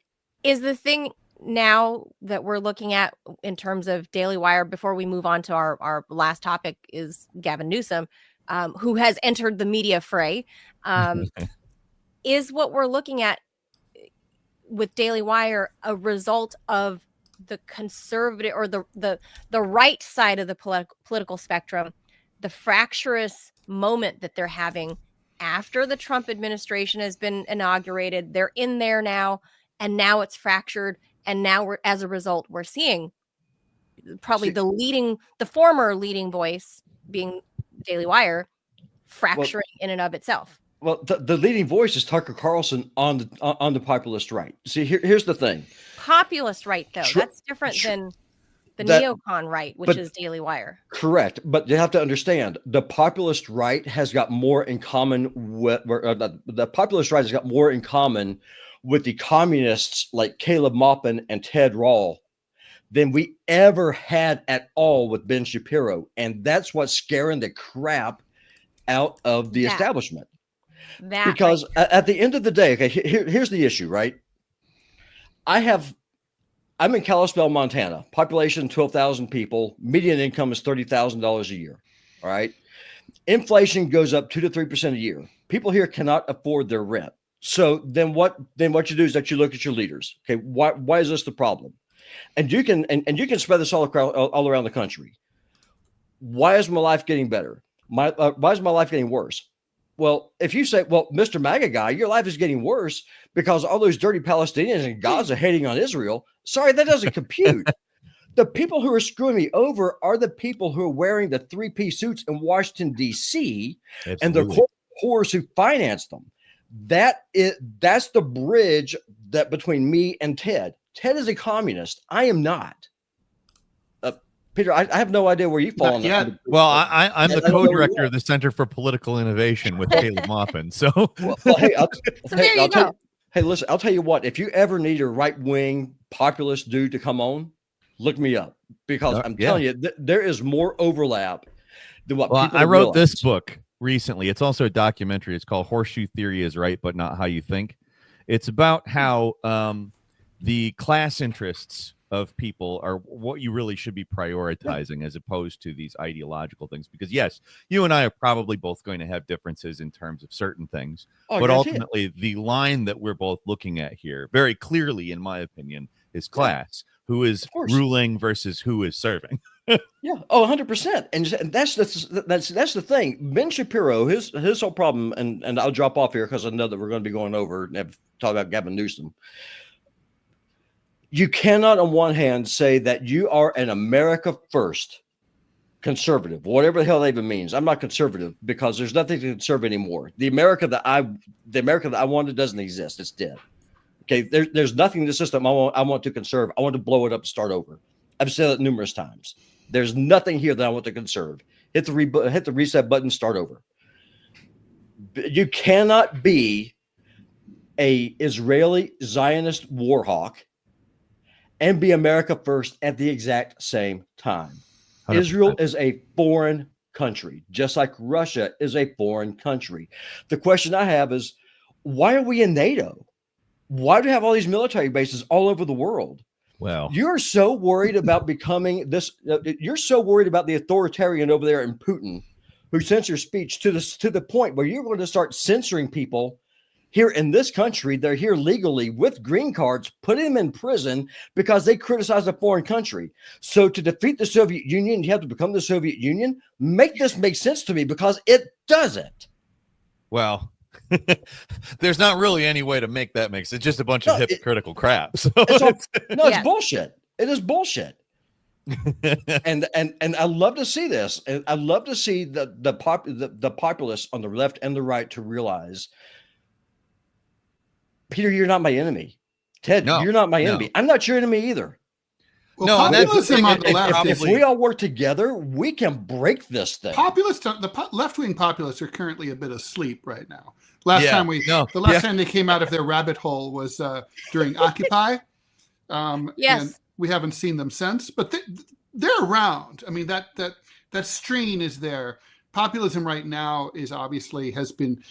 Is the thing now that we're looking at in terms of Daily Wire, before we move on to our last topic, is Gavin Newsom, who has entered the media fray. Is what we're looking at with Daily Wire a result of the conservative or the right side of the political spectrum, the fractious moment that they're having after the Trump administration has been inaugurated? They're in there now, and now it's fractured. And now as a result, we're seeing probably the former leading voice, being Daily Wire, fracturing in and of itself. Well, the leading voice is Tucker Carlson on the populist right. See, here's the thing. Populist right, though. That's different than the neocon right, which is Daily Wire. Correct. But you have to understand, the populist right has got more in common with the populist right has got more in common with the communists like Caleb Maupin and Ted Rall than we ever had at all with Ben Shapiro. And that's what's scaring the crap out of the establishment. Because at the end of the day, okay, here's the issue, right? I'm in Kalispell, Montana, population 12,000 people, median income is $30,000 a year. All right. Inflation goes up 2 to 3% a year. People here cannot afford their rent. So then what you do is that you look at your leaders. Okay, why is this the problem? And you can spread this all around the country. Why is my life getting better? Why is my life getting worse? Well, if you say, well, Mr. MAGA guy, your life is getting worse because all those dirty Palestinians in Gaza hating on Israel. Sorry, that doesn't compute. The people who are screwing me over are the people who are wearing the 3-piece suits in Washington, D.C. and the corporate whores who finance them. That's the bridge that between me and Ted. Ted is a communist. I am not. Peter, I have no idea where you fall on that. Well, I'm the co-director of the Center for Political Innovation with Caleb Maupin. So, hey, listen, I'll tell you what. If you ever need a right-wing populist dude to come on, look me up, because I'm telling you, there is more overlap than what people I wrote realize. This book recently. It's also a documentary. It's called Horseshoe Theory is Right, but Not How You Think. It's about how the class interests of people are what you really should be prioritizing as opposed to these ideological things. Because yes, you and I are probably both going to have differences in terms of certain things, but ultimately the line that we're both looking at here very clearly, in my opinion, is class. Who is ruling versus who is serving. Yeah. Oh, 100%. And that's the thing. Ben Shapiro, his whole problem, and I'll drop off here because I know that we're going to be going over and talk about Gavin Newsom. You cannot, on one hand, say that you are an America first conservative, whatever the hell that even means. I'm not conservative because there's nothing to conserve anymore. The America that I wanted doesn't exist. It's dead. Okay, there's nothing in the system I want to conserve. I want to blow it up and start over. I've said it numerous times. There's nothing here that I want to conserve. Hit the reset button, start over. You cannot be a Israeli Zionist war hawk and be America first at the exact same time. 100%. Israel is a foreign country, just like Russia is a foreign country. The question I have is, why are we in NATO? Why do we have all these military bases all over the world? Well, you're so worried about becoming this. You're so worried about the authoritarian over there in Putin, who censors speech to the point where you're going to start censoring people here in this country. They're here legally with green cards, putting them in prison because they criticize a foreign country. So to defeat the Soviet Union, you have to become the Soviet Union. Make this make sense to me, because it doesn't. Well, there's not really any way to make that make sense. It's just a bunch of hypocritical crap. So it's bullshit. It is bullshit. and I love to see this. And I love to see the populists on the left and the right to realize, Peter, you're not my enemy. Ted, you're not my enemy. I'm not your enemy either. Well, populism on the left. If we all work together, we can break this thing. The left-wing populists are currently a bit asleep right now. The last time they came out of their rabbit hole was during Occupy. Yes. And we haven't seen them since, but they're around. I mean, that strain is there. Populism right now is obviously has been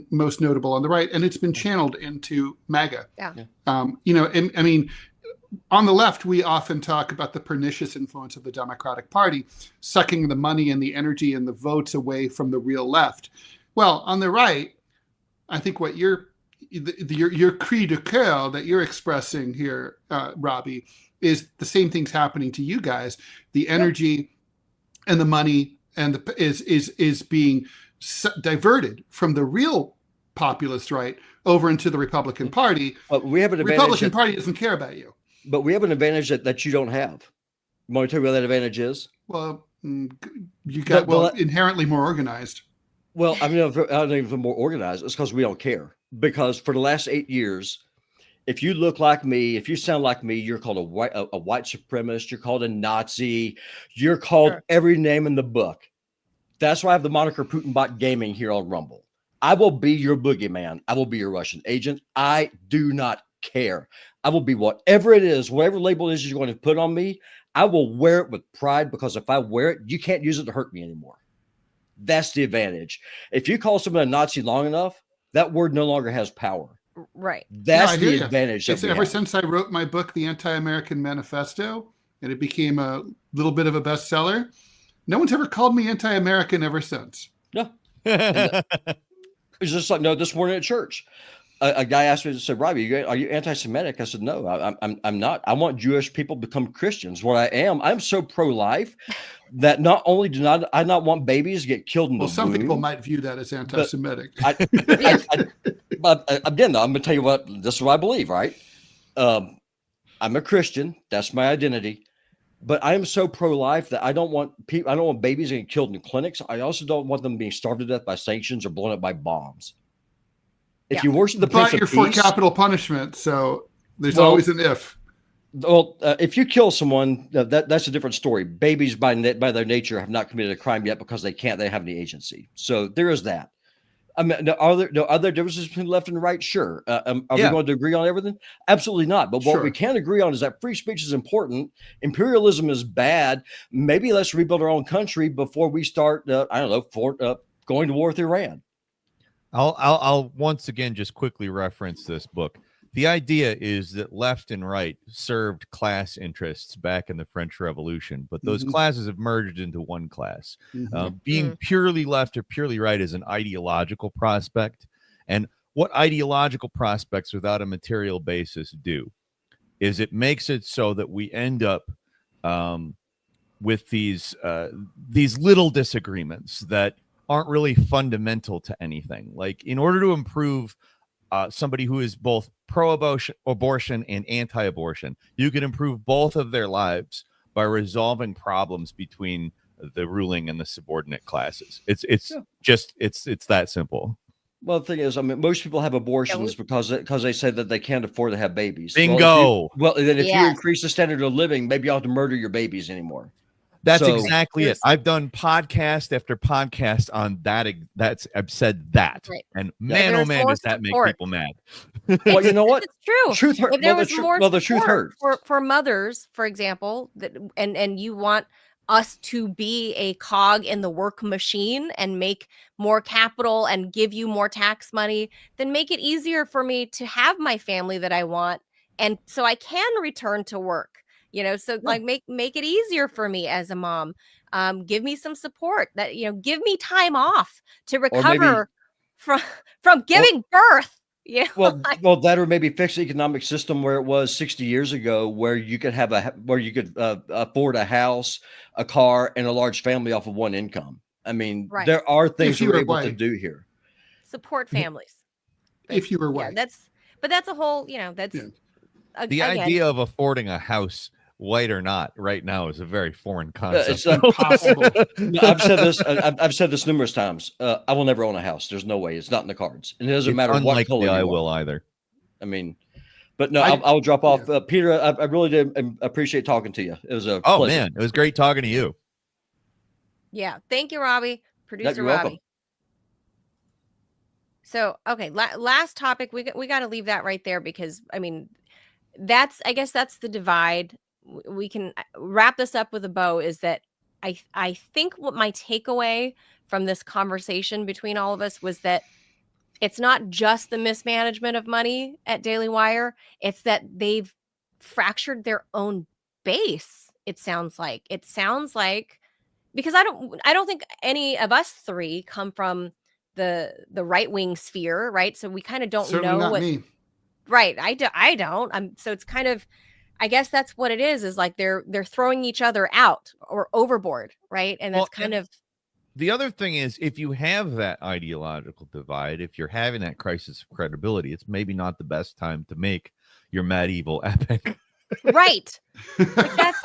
most notable on the right, and it's been channeled into MAGA. Yeah. I mean, on the left, we often talk about the pernicious influence of the Democratic Party, sucking the money and the energy and the votes away from the real left. Well, on the right, I think what your cri de coeur that you're expressing here, Robbie, is the same things happening to you guys. The energy and the money and is being diverted from the real populist right over into the Republican Party. We have an advantage. Republican Party doesn't care about you. But we have an advantage that you don't have. Want to tell you what that advantage is? Well, you got inherently more organized. Well, I mean, I don't even more organized. It's because we don't care. Because for the last 8 years, if you look like me, if you sound like me, you're called a white supremacist. You're called a Nazi. You're called every name in the book. That's why I have the moniker Putin Bot Gaming here on Rumble. I will be your boogeyman. I will be your Russian agent. I do not care. I will be whatever it is, whatever label it is you're going to put on me. I will wear it with pride, because if I wear it, you can't use it to hurt me anymore. That's the advantage. If you call someone a Nazi long enough, that word no longer has power. Right. That's the advantage. Ever since I wrote my book, The Anti-American Manifesto, and it became a little bit of a bestseller, no one's ever called me anti-American ever since. No. It's just like, no, this morning at church, a guy asked me, said, Robbie, are you anti-Semitic? I said, no, I'm not. I want Jewish people to become Christians. What I am, I'm so pro-life that not only do I not want babies to get killed in the womb. Some people might view that as anti-Semitic. But again, though, I'm going to tell you what, this is what I believe, right? I'm a Christian. That's my identity. But I am so pro-life that I don't want babies getting killed in clinics. I also don't want them being starved to death by sanctions or blown up by bombs. If you worship the Prince of Peace, you're for capital punishment, so there's always an if. Well, if you kill someone, that's a different story. Babies, by their nature, have not committed a crime yet because they don't have any agency. So there is that. I mean, are there other differences between left and right? Sure. Are we going to agree on everything? Absolutely not. But what we can agree on is that free speech is important. Imperialism is bad. Maybe let's rebuild our own country before we start, going to war with Iran. I'll once again just quickly reference this book. The idea is that left and right served class interests back in the French Revolution, but those classes have merged into one class. Being purely left or purely right is an ideological prospect. And what ideological prospects without a material basis do is it makes it so that we end up with these little disagreements that aren't really fundamental to anything. Like, in order to improve somebody who is both pro-abortion and anti-abortion, you can improve both of their lives by resolving problems between the ruling and the subordinate classes. It's that simple. Well, the thing is, I mean, most people have abortions because they say that they can't afford to have babies. Bingo. Then if you increase the standard of living, maybe you don't have to murder your babies anymore. That's exactly it. I've done podcast after podcast on that. I've said that, and man, oh man, does that make people mad. Well, you know what? It's true. Truth hurts. If there was more the truth hurts. For mothers, for example, and you want us to be a cog in the work machine and make more capital and give you more tax money, then make it easier for me to have my family that I want And so I can return to work, so like make it easier for me as a mom. Give me some support that, give me time off to recover from giving birth. Yeah. Well, that or maybe fix the economic system where it was 60 years ago, where you could afford a house, a car, and a large family off of one income. I mean, there are things we're able to do here. Support families. If you were white. That's a whole, that's the idea of affording a house, white or not, right now is a very foreign concept. It's impossible. I've said this numerous times. I will never own a house. There's no way. It's not in the cards, and it doesn't matter what color I will either. I mean, but no, I'll drop off. Peter, I really did appreciate talking to you. It was a pleasure. Man, it was great talking to you. Yeah, thank you, Robbie. Producer You're Robbie. welcome. So, okay, last topic. We got to leave that right there because I mean, I guess that's the divide. We can wrap this up with a bow. Is that I think what my takeaway from this conversation between all of us was that it's not just the mismanagement of money at Daily Wire. It's that they've fractured their own base. It sounds like because I don't think any of us three come from the right-wing sphere, right? So we kind of don't Certainly know not what. Me. Right. I don't. So it's kind of, I guess that's what it is like they're throwing each other out or overboard, right? And that's the other thing is, if you have that ideological divide, if you're having that crisis of credibility, it's maybe not the best time to make your medieval epic. Right. Like that's,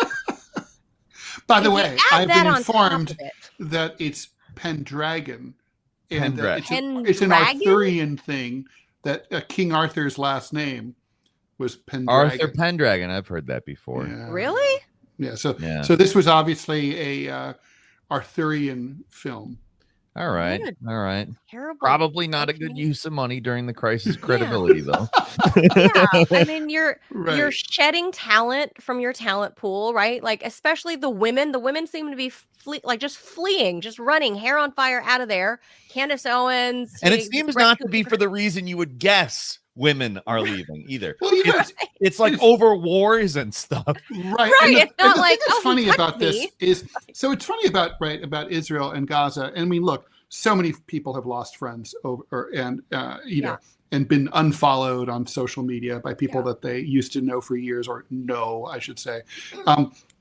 by the way, I've been informed that it's Pendragon. And it's an Arthurian thing that King Arthur's last name was Pendragon. Arthur Pendragon. I've heard that before. Yeah. Really? Yeah. So this was obviously a Arthurian film. All right. Terrible. Probably not a good use of money during the crisis of credibility, though. Yeah. I mean, you're shedding talent from your talent pool, right? Like, especially the women. The women seem to be just fleeing, just running, hair on fire out of there. Candace Owens. And it seems not to be for the reason you would guess women are leaving either. Well, it's like over wars and stuff. Right. It's not like, what's funny about this is, so it's funny about Israel and Gaza. And I mean, look, so many people have lost friends and been unfollowed on social media by people that they used to know for years, or know, I should say.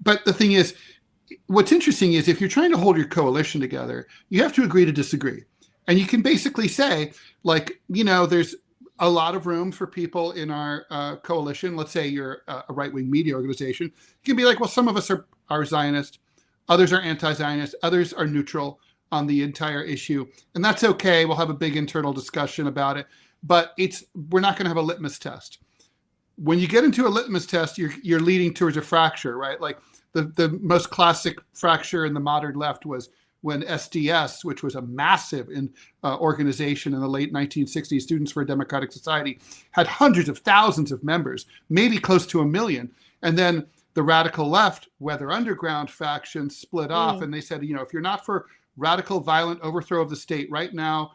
But the thing is, what's interesting is if you're trying to hold your coalition together, you have to agree to disagree. And you can basically say, like, there's a lot of room for people in our coalition. Let's say you're a right-wing media organization. You can be like, well, some of us are Zionist, others are anti-Zionist, others are neutral on the entire issue. And that's okay. We'll have a big internal discussion about it. But we're not going to have a litmus test. When you get into a litmus test, you're leading towards a fracture, right? Like the most classic fracture in the modern left was when SDS, which was a massive organization in the late 1960s, Students for a Democratic Society, had hundreds of thousands of members, maybe close to 1 million. And then the radical left, Weather Underground faction, split off. And they said, if you're not for radical, violent overthrow of the state right now,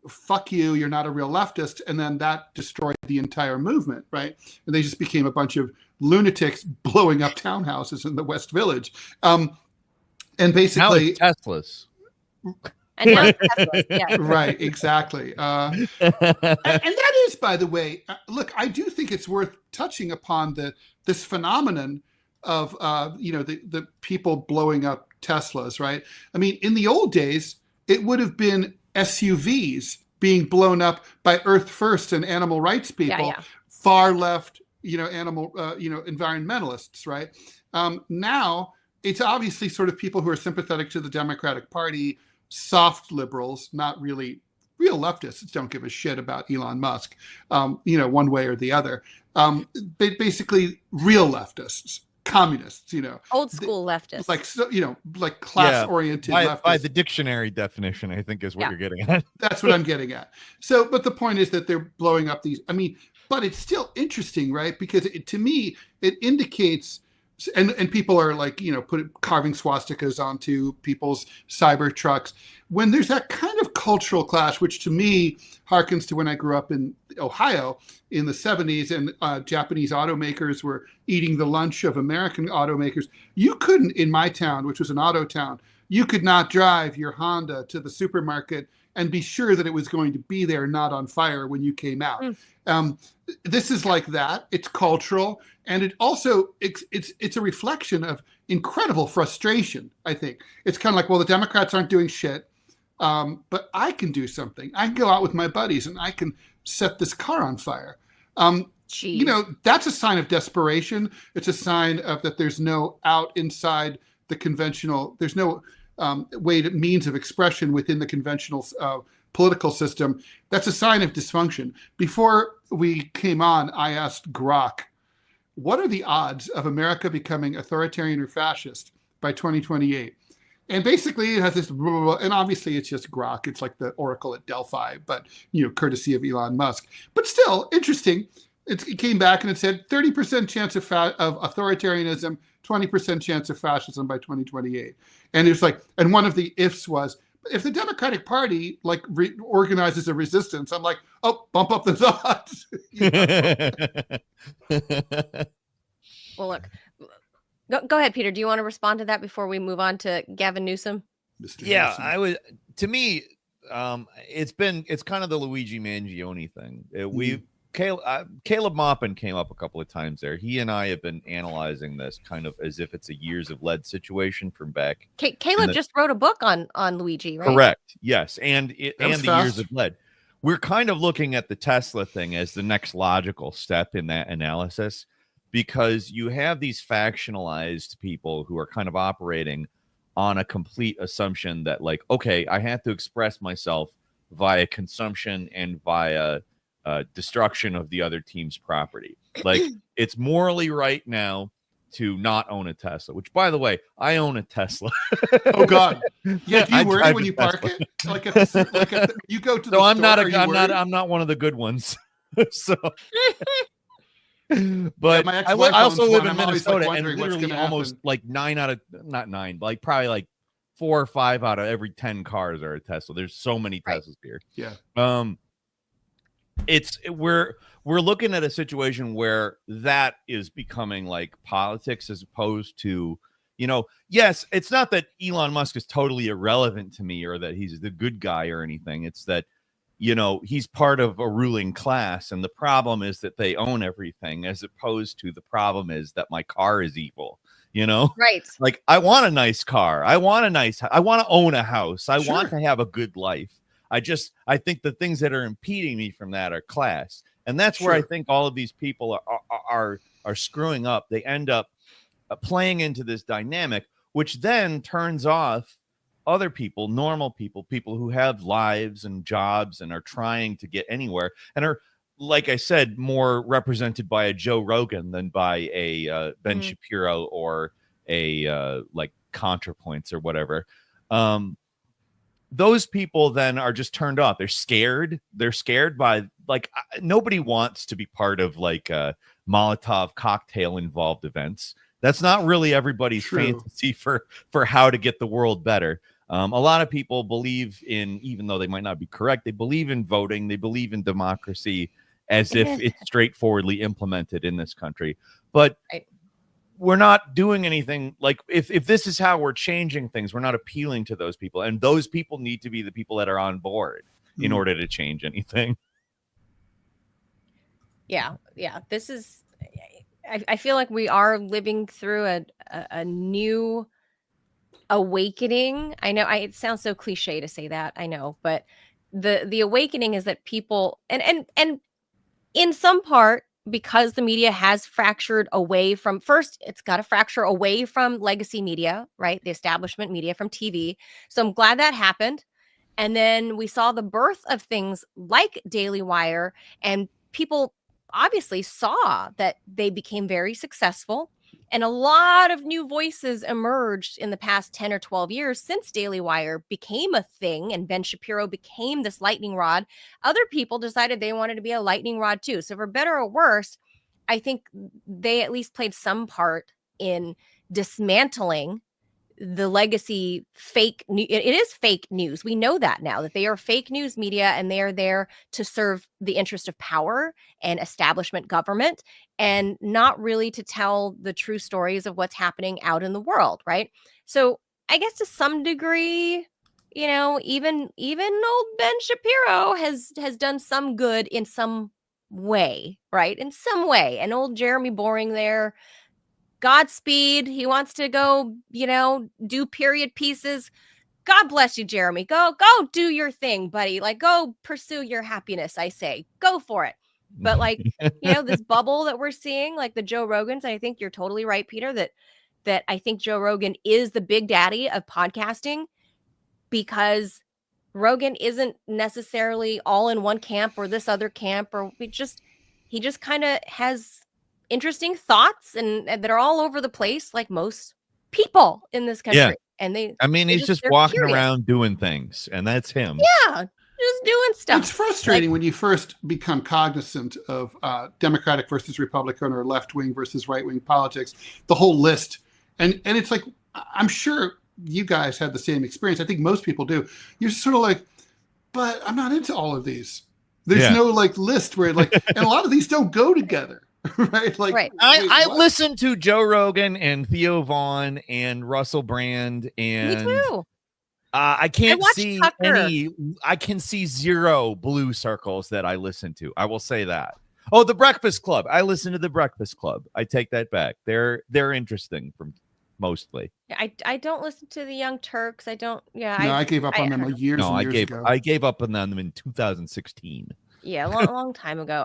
fuck you, you're not a real leftist. And then that destroyed the entire movement, right? And they just became a bunch of lunatics blowing up townhouses in the West Village. And basically Teslas. And now Teslas, yeah. Right, exactly. And that is, by the way, look, I do think it's worth touching upon this phenomenon of the people blowing up Teslas, right? I mean, in the old days, it would have been SUVs being blown up by Earth First and animal rights people, far left, environmentalists, right? Now it's obviously sort of people who are sympathetic to the Democratic Party, soft liberals, not really real leftists. Don't give a shit about Elon Musk, one way or the other. Basically, real leftists, communists, old school leftists, like class-oriented leftists. By the dictionary definition, I think is what you're getting at. That's what I'm getting at. So, but the point is that they're blowing up these. I mean, but it's still interesting, right? Because to me, it indicates. And people are like, carving swastikas onto people's cyber trucks. when there's that kind of cultural clash, which to me harkens to when I grew up in Ohio in the 70s and Japanese automakers were eating the lunch of American automakers, you couldn't, in my town, which was an auto town, you could not drive your Honda to the supermarket and be sure that it was going to be there, not on fire when you came out. This is like that. It's cultural. And it also, it's a reflection of incredible frustration, I think. It's kind of like, well, the Democrats aren't doing shit, but I can do something. I can go out with my buddies and I can set this car on fire. You know, that's a sign of desperation. It's a sign of that there's no out inside the conventional, there's no means of expression within the conventional political system. That's a sign of dysfunction. Before we came on, I asked Grok, what are the odds of America becoming authoritarian or fascist by 2028? And basically it has this, and obviously it's just Grok. It's like the Oracle at Delphi, but, you know, courtesy of Elon Musk. But still interesting. It came back and it said 30% chance of authoritarianism, 20% chance of fascism by 2028. And it was like, and one of the ifs was, if the Democratic Party like organizes a resistance, I'm like, oh, bump up the odds. Well, look, go ahead, Peter. Do you want to respond to that before we move on to Gavin Newsom? Yeah, Newsom. I would. To me, it's kind of the Luigi Mangione thing. Caleb Maupin came up a couple of times there. He and I have been analyzing this kind of as if it's a Years of Lead situation from back. Caleb just wrote a book on Luigi, right? Correct. Yes, and the Years of Lead. We're kind of looking at the Tesla thing as the next logical step in that analysis, because you have these factionalized people who are kind of operating on a complete assumption that, like, okay, I have to express myself via consumption and via destruction of the other team's property. Like, it's morally right now to not own a Tesla, which, by the way, I own a Tesla. Oh God. Yeah. Do you worry when you park it? You go to the store. I'm not one of the good ones. So, but yeah, I also live in Minnesota, and literally almost like probably like 4 or 5 out of every 10 cars are a Tesla. There's so many Teslas here. Yeah. We're looking at a situation where that is becoming like politics as opposed to, you know, yes, it's not that Elon Musk is totally irrelevant to me or that he's the good guy or anything. It's that, you know, he's part of a ruling class, and the problem is that they own everything, as opposed to the problem is that my car is evil, you know? Right. Like, I want a nice car. I want to own a house. I want to have a good life. I think the things that are impeding me from that are class. And that's where I think all of these people are screwing up. They end up playing into this dynamic, which then turns off other people, normal people, people who have lives and jobs and are trying to get anywhere and are, like I said, more represented by a Joe Rogan than by a Ben Shapiro or a like ContraPoints or whatever. Those people then are just turned off. They're scared. They're scared by, like, nobody wants to be part of like Molotov cocktail involved events. That's not really everybody's fantasy for how to get the world better. A lot of people believe in, even though they might not be correct, they believe in voting. They believe in democracy as if it's straightforwardly implemented in this country. But we're not doing anything. Like, if this is how we're changing things, we're not appealing to those people. And those people need to be the people that are on board in order to change anything. Yeah. This is, I feel like we are living through a new awakening. I know it sounds so cliche to say that, I know, but the awakening is that people, and in some part, because the media has fractured away from, first, it's got to fracture away from legacy media, right? The establishment media from TV. So I'm glad that happened. And then we saw the birth of things like Daily Wire, and people obviously saw that they became very successful. And a lot of new voices emerged in the past 10 or 12 years since Daily Wire became a thing and Ben Shapiro became this lightning rod. Other people decided they wanted to be a lightning rod too. So for better or worse, I think they at least played some part in dismantling the legacy fake news. It is fake news. We know that now, that they are fake news media, and they are there to serve the interest of power and establishment government, and not really to tell the true stories of what's happening out in the world, right? So I guess to some degree, you know, even old Ben Shapiro has done some good in some way, right? In some way. And old Jeremy Boring there, Godspeed. He wants to go, you know, do period pieces. God bless you, Jeremy. Go do your thing, buddy. Like, go pursue your happiness, I say. Go for it. But like, you know, this bubble that we're seeing, like the Joe Rogans, I think you're totally right, Peter, that I think Joe Rogan is the big daddy of podcasting, because Rogan isn't necessarily all in one camp or this other camp, or he just kind of has interesting thoughts and that are all over the place, like most people in this country. Yeah. And he's just walking around doing things, and that's him. Yeah, just doing stuff. It's frustrating when you first become cognizant of Democratic versus Republican or left-wing versus right-wing politics, the whole list. And it's like, I'm sure you guys had the same experience. I think most people do. You're sort of like, but I'm not into all of these. There's no like list where like, and a lot of these don't go together. Right. Like, right. I listen to Joe Rogan and Theo Vaughn and Russell Brand, and me too. I can't see Tucker. I can see zero blue circles that I listen to. I will say that. Oh, The Breakfast Club. I listen to The Breakfast Club. I take that back. They're interesting from mostly. I don't listen to the Young Turks. I don't. Yeah. No, I gave up on them years ago. I gave up on them in 2016. Yeah, long time ago.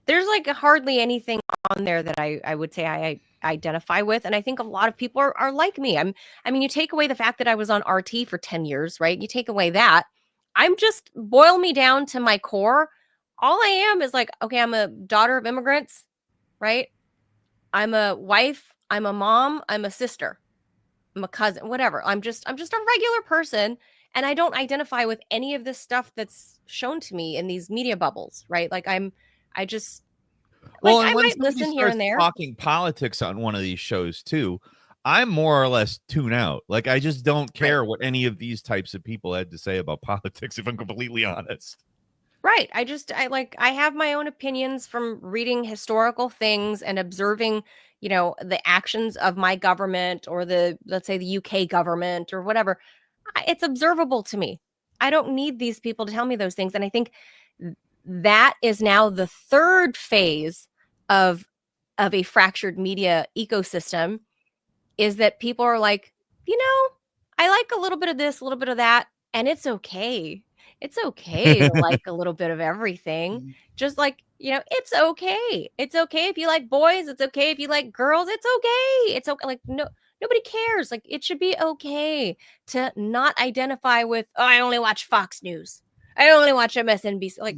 There's like hardly anything on there that I would say I identify with. And I think a lot of people are like me. I mean, you take away the fact that I was on RT for 10 years, right? You take away that. I'm just, boil me down to my core. All I am is like, okay, I'm a daughter of immigrants, right? I'm a wife. I'm a mom. I'm a sister. I'm a cousin, whatever. I'm just a regular person. And I don't identify with any of this stuff that's shown to me in these media bubbles, right? Like I might listen here and there. Talking politics on one of these shows too, I'm more or less tune out. Like I just don't care what any of these types of people had to say about politics, if I'm completely honest. Right. I have my own opinions from reading historical things and observing, you know, the actions of my government or let's say the UK government or whatever. It's observable to me. I don't need these people to tell me those things. And I think that is now the third phase of a fractured media ecosystem, is that people are like, you know, I like a little bit of this, a little bit of that, and it's okay. It's okay to like a little bit of everything. Just like, you know, it's okay. It's okay if you like boys. It's okay if you like girls. It's okay. It's okay. Like, no, nobody cares. Like, it should be okay to not identify with, oh, I only watch Fox News. I only watch MSNBC. Like,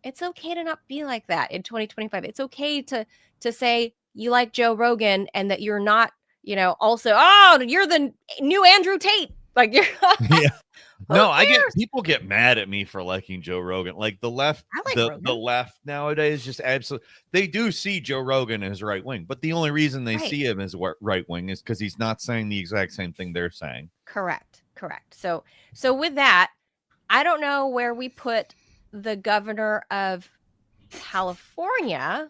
it's okay to not be like that in 2025. It's okay to say you like Joe Rogan and that you're not, you know, also, oh, you're the new Andrew Tate. Like, you're yeah. No, people get mad at me for liking Joe Rogan. Like the left, the left nowadays just absolutely, they do see Joe Rogan as right wing, but the only reason they see him as right wing is because he's not saying the exact same thing they're saying. Correct. So with that, I don't know where we put the governor of California,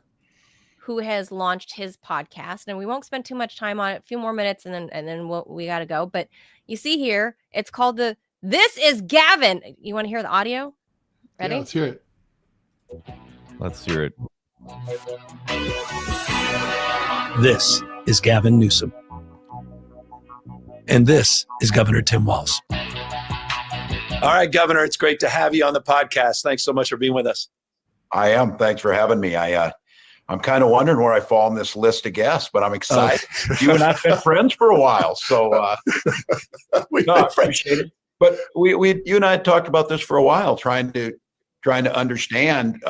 who has launched his podcast, and we won't spend too much time on it. A few more minutes, and then we got to go. But you see here, it's called This is Gavin. You want to hear the audio? Ready? Yeah, let's hear it. Let's hear it. This is Gavin Newsom. And this is Governor Tim Walz. All right, Governor, it's great to have you on the podcast. Thanks so much for being with us. I am. Thanks for having me. I'm kind of wondering where I fall on this list of guests, but I'm excited. You and I've been friends for a while, so I appreciate it. But you and I had talked about this for a while, trying to understand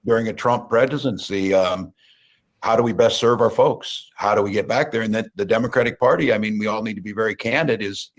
during a Trump presidency, how do we best serve our folks? How do we get back there? And that the Democratic Party, I mean, we all need to be very candid, is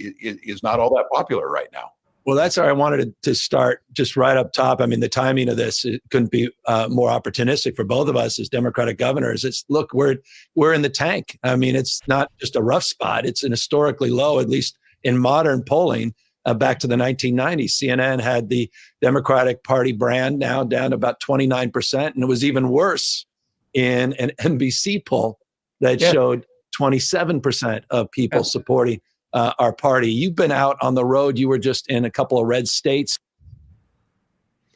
not all that popular right now. Well, that's where I wanted to start, just right up top. I mean, the timing of this, it couldn't be more opportunistic for both of us as Democratic governors. It's, look, we're in the tank. I mean, it's not just a rough spot. It's an historically low, at least in modern polling, back to the 1990s. CNN had the Democratic Party brand now down to about 29%. And it was even worse in an NBC poll that showed 27% of people supporting our party. You've been out on the road. You were just in a couple of red states.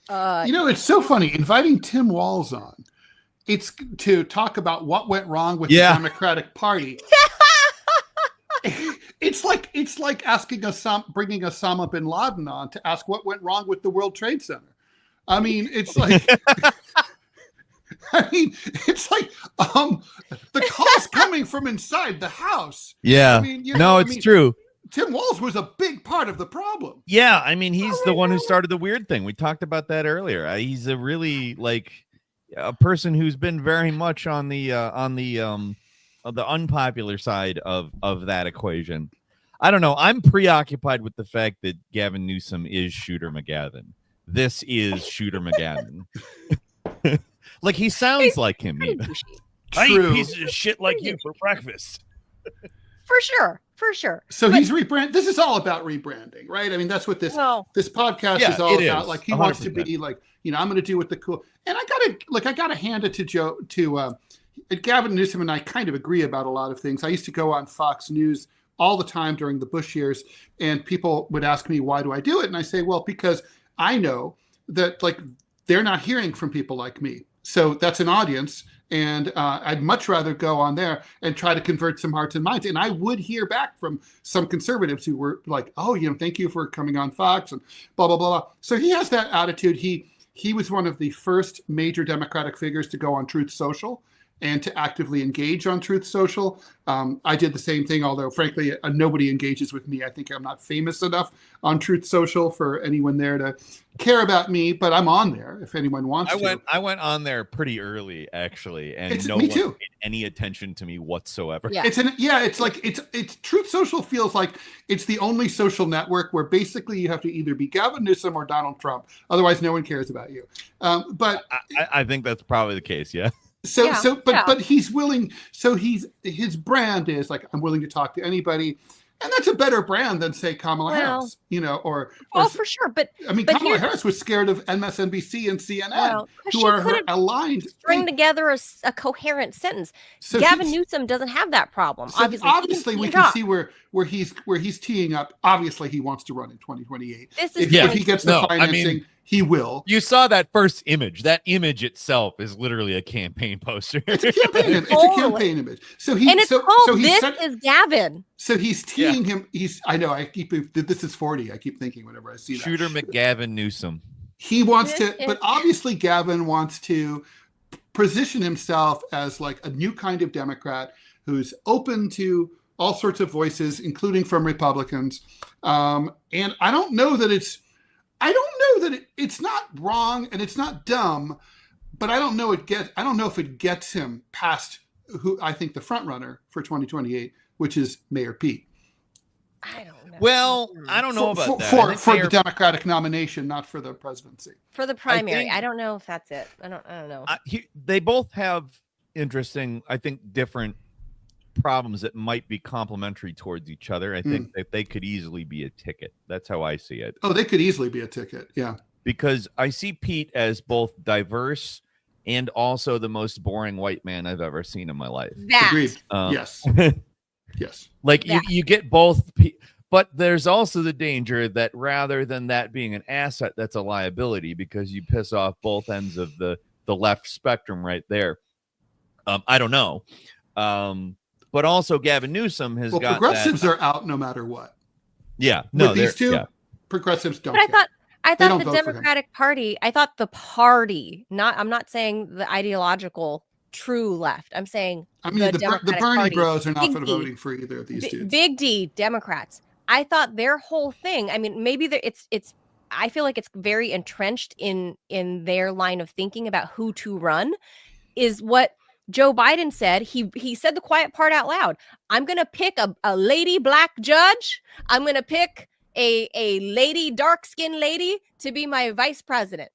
It's so funny inviting Tim Walz on. It's to talk about what went wrong with the Democratic Party. It's like asking bringing Osama bin Laden on to ask what went wrong with the World Trade Center. I mean, it's like. The call's coming from inside the house. Yeah. I mean, it's true. Tim Walz was a big part of the problem. Yeah. I mean, he's the one who started the weird thing. We talked about that earlier. He's a really a person who's been very much on the unpopular side of that equation. I don't know. I'm preoccupied with the fact that Gavin Newsom is Shooter McGavin. This is Shooter McGavin. Like, he sounds like him. I eat pieces of shit like you for breakfast. For sure. So he's rebrand. This is all about rebranding, right? I mean, that's what this podcast is all about. Like, he 100%. Wants to be like, I'm going to do what the cool. And I gotta hand it to Gavin Newsom, and I kind of agree about a lot of things. I used to go on Fox News all the time during the Bush years, and people would ask me, why do I do it? And I say, well, because I know that they're not hearing from people like me. So that's an audience, and I'd much rather go on there and try to convert some hearts and minds. And I would hear back from some conservatives who were like, "Oh, thank you for coming on Fox," and blah blah blah. So he has that attitude. He was one of the first major Democratic figures to go on Truth Social and to actively engage on Truth Social. I did the same thing, although frankly, nobody engages with me. I think I'm not famous enough on Truth Social for anyone there to care about me, but I'm on there if anyone wants to. I went on there pretty early, actually, and no one paid any attention to me whatsoever. Yeah. It's Truth Social feels like it's the only social network where basically you have to either be Gavin Newsom or Donald Trump. Otherwise, no one cares about you. But I think that's probably the case. Yeah. But he's willing. So his brand is like, I'm willing to talk to anybody, and that's a better brand than say Kamala Harris, or for sure. But Kamala Harris was scared of MSNBC and CNN, who are her aligned. String together a coherent sentence. So Gavin Newsom doesn't have that problem. So obviously, we can see where he's teeing up. Obviously, he wants to run in 2028. If he gets the financing. He will. You saw that first image. That image itself is literally a campaign poster. It's a campaign image. So This is Gavin. So he's teeing him. I know. This is 40. I keep thinking whenever I see that. Shooter McGavin Newsom. He wants to, but obviously Gavin wants to position himself as like a new kind of Democrat who's open to all sorts of voices, including from Republicans. And I don't know that it's not wrong and it's not dumb, but I don't know if it gets him past who I think the front runner for 2028, which is Mayor Pete. I don't know. Well, I don't know about that. For the Democratic nomination, not for the presidency. For the primary. I don't know if that's it. I don't know. They both have interesting, I think, different problems that might be complementary towards each other. I think that they could easily be a ticket. That's how I see it. Oh, they could easily be a ticket. Yeah. Because I see Pete as both diverse and also the most boring white man I've ever seen in my life. Agreed. Yes. Yes. Like you get both, but there's also the danger that rather than that being an asset, that's a liability because you piss off both ends of the left spectrum right there. I don't know. But also Gavin Newsom has got progressives are out no matter what. Yeah. No, with these two, progressives don't. But I thought the Democratic Party, I'm not saying the ideological true left. I'm saying the Bernie bros are not voting for either of these dudes. Big D Democrats. I thought their whole thing, I mean, maybe I feel like it's very entrenched in their line of thinking about who to run is what Joe Biden said. He said the quiet part out loud. I'm going to pick a lady black judge. I'm going to pick a lady, dark-skinned lady, to be my vice president.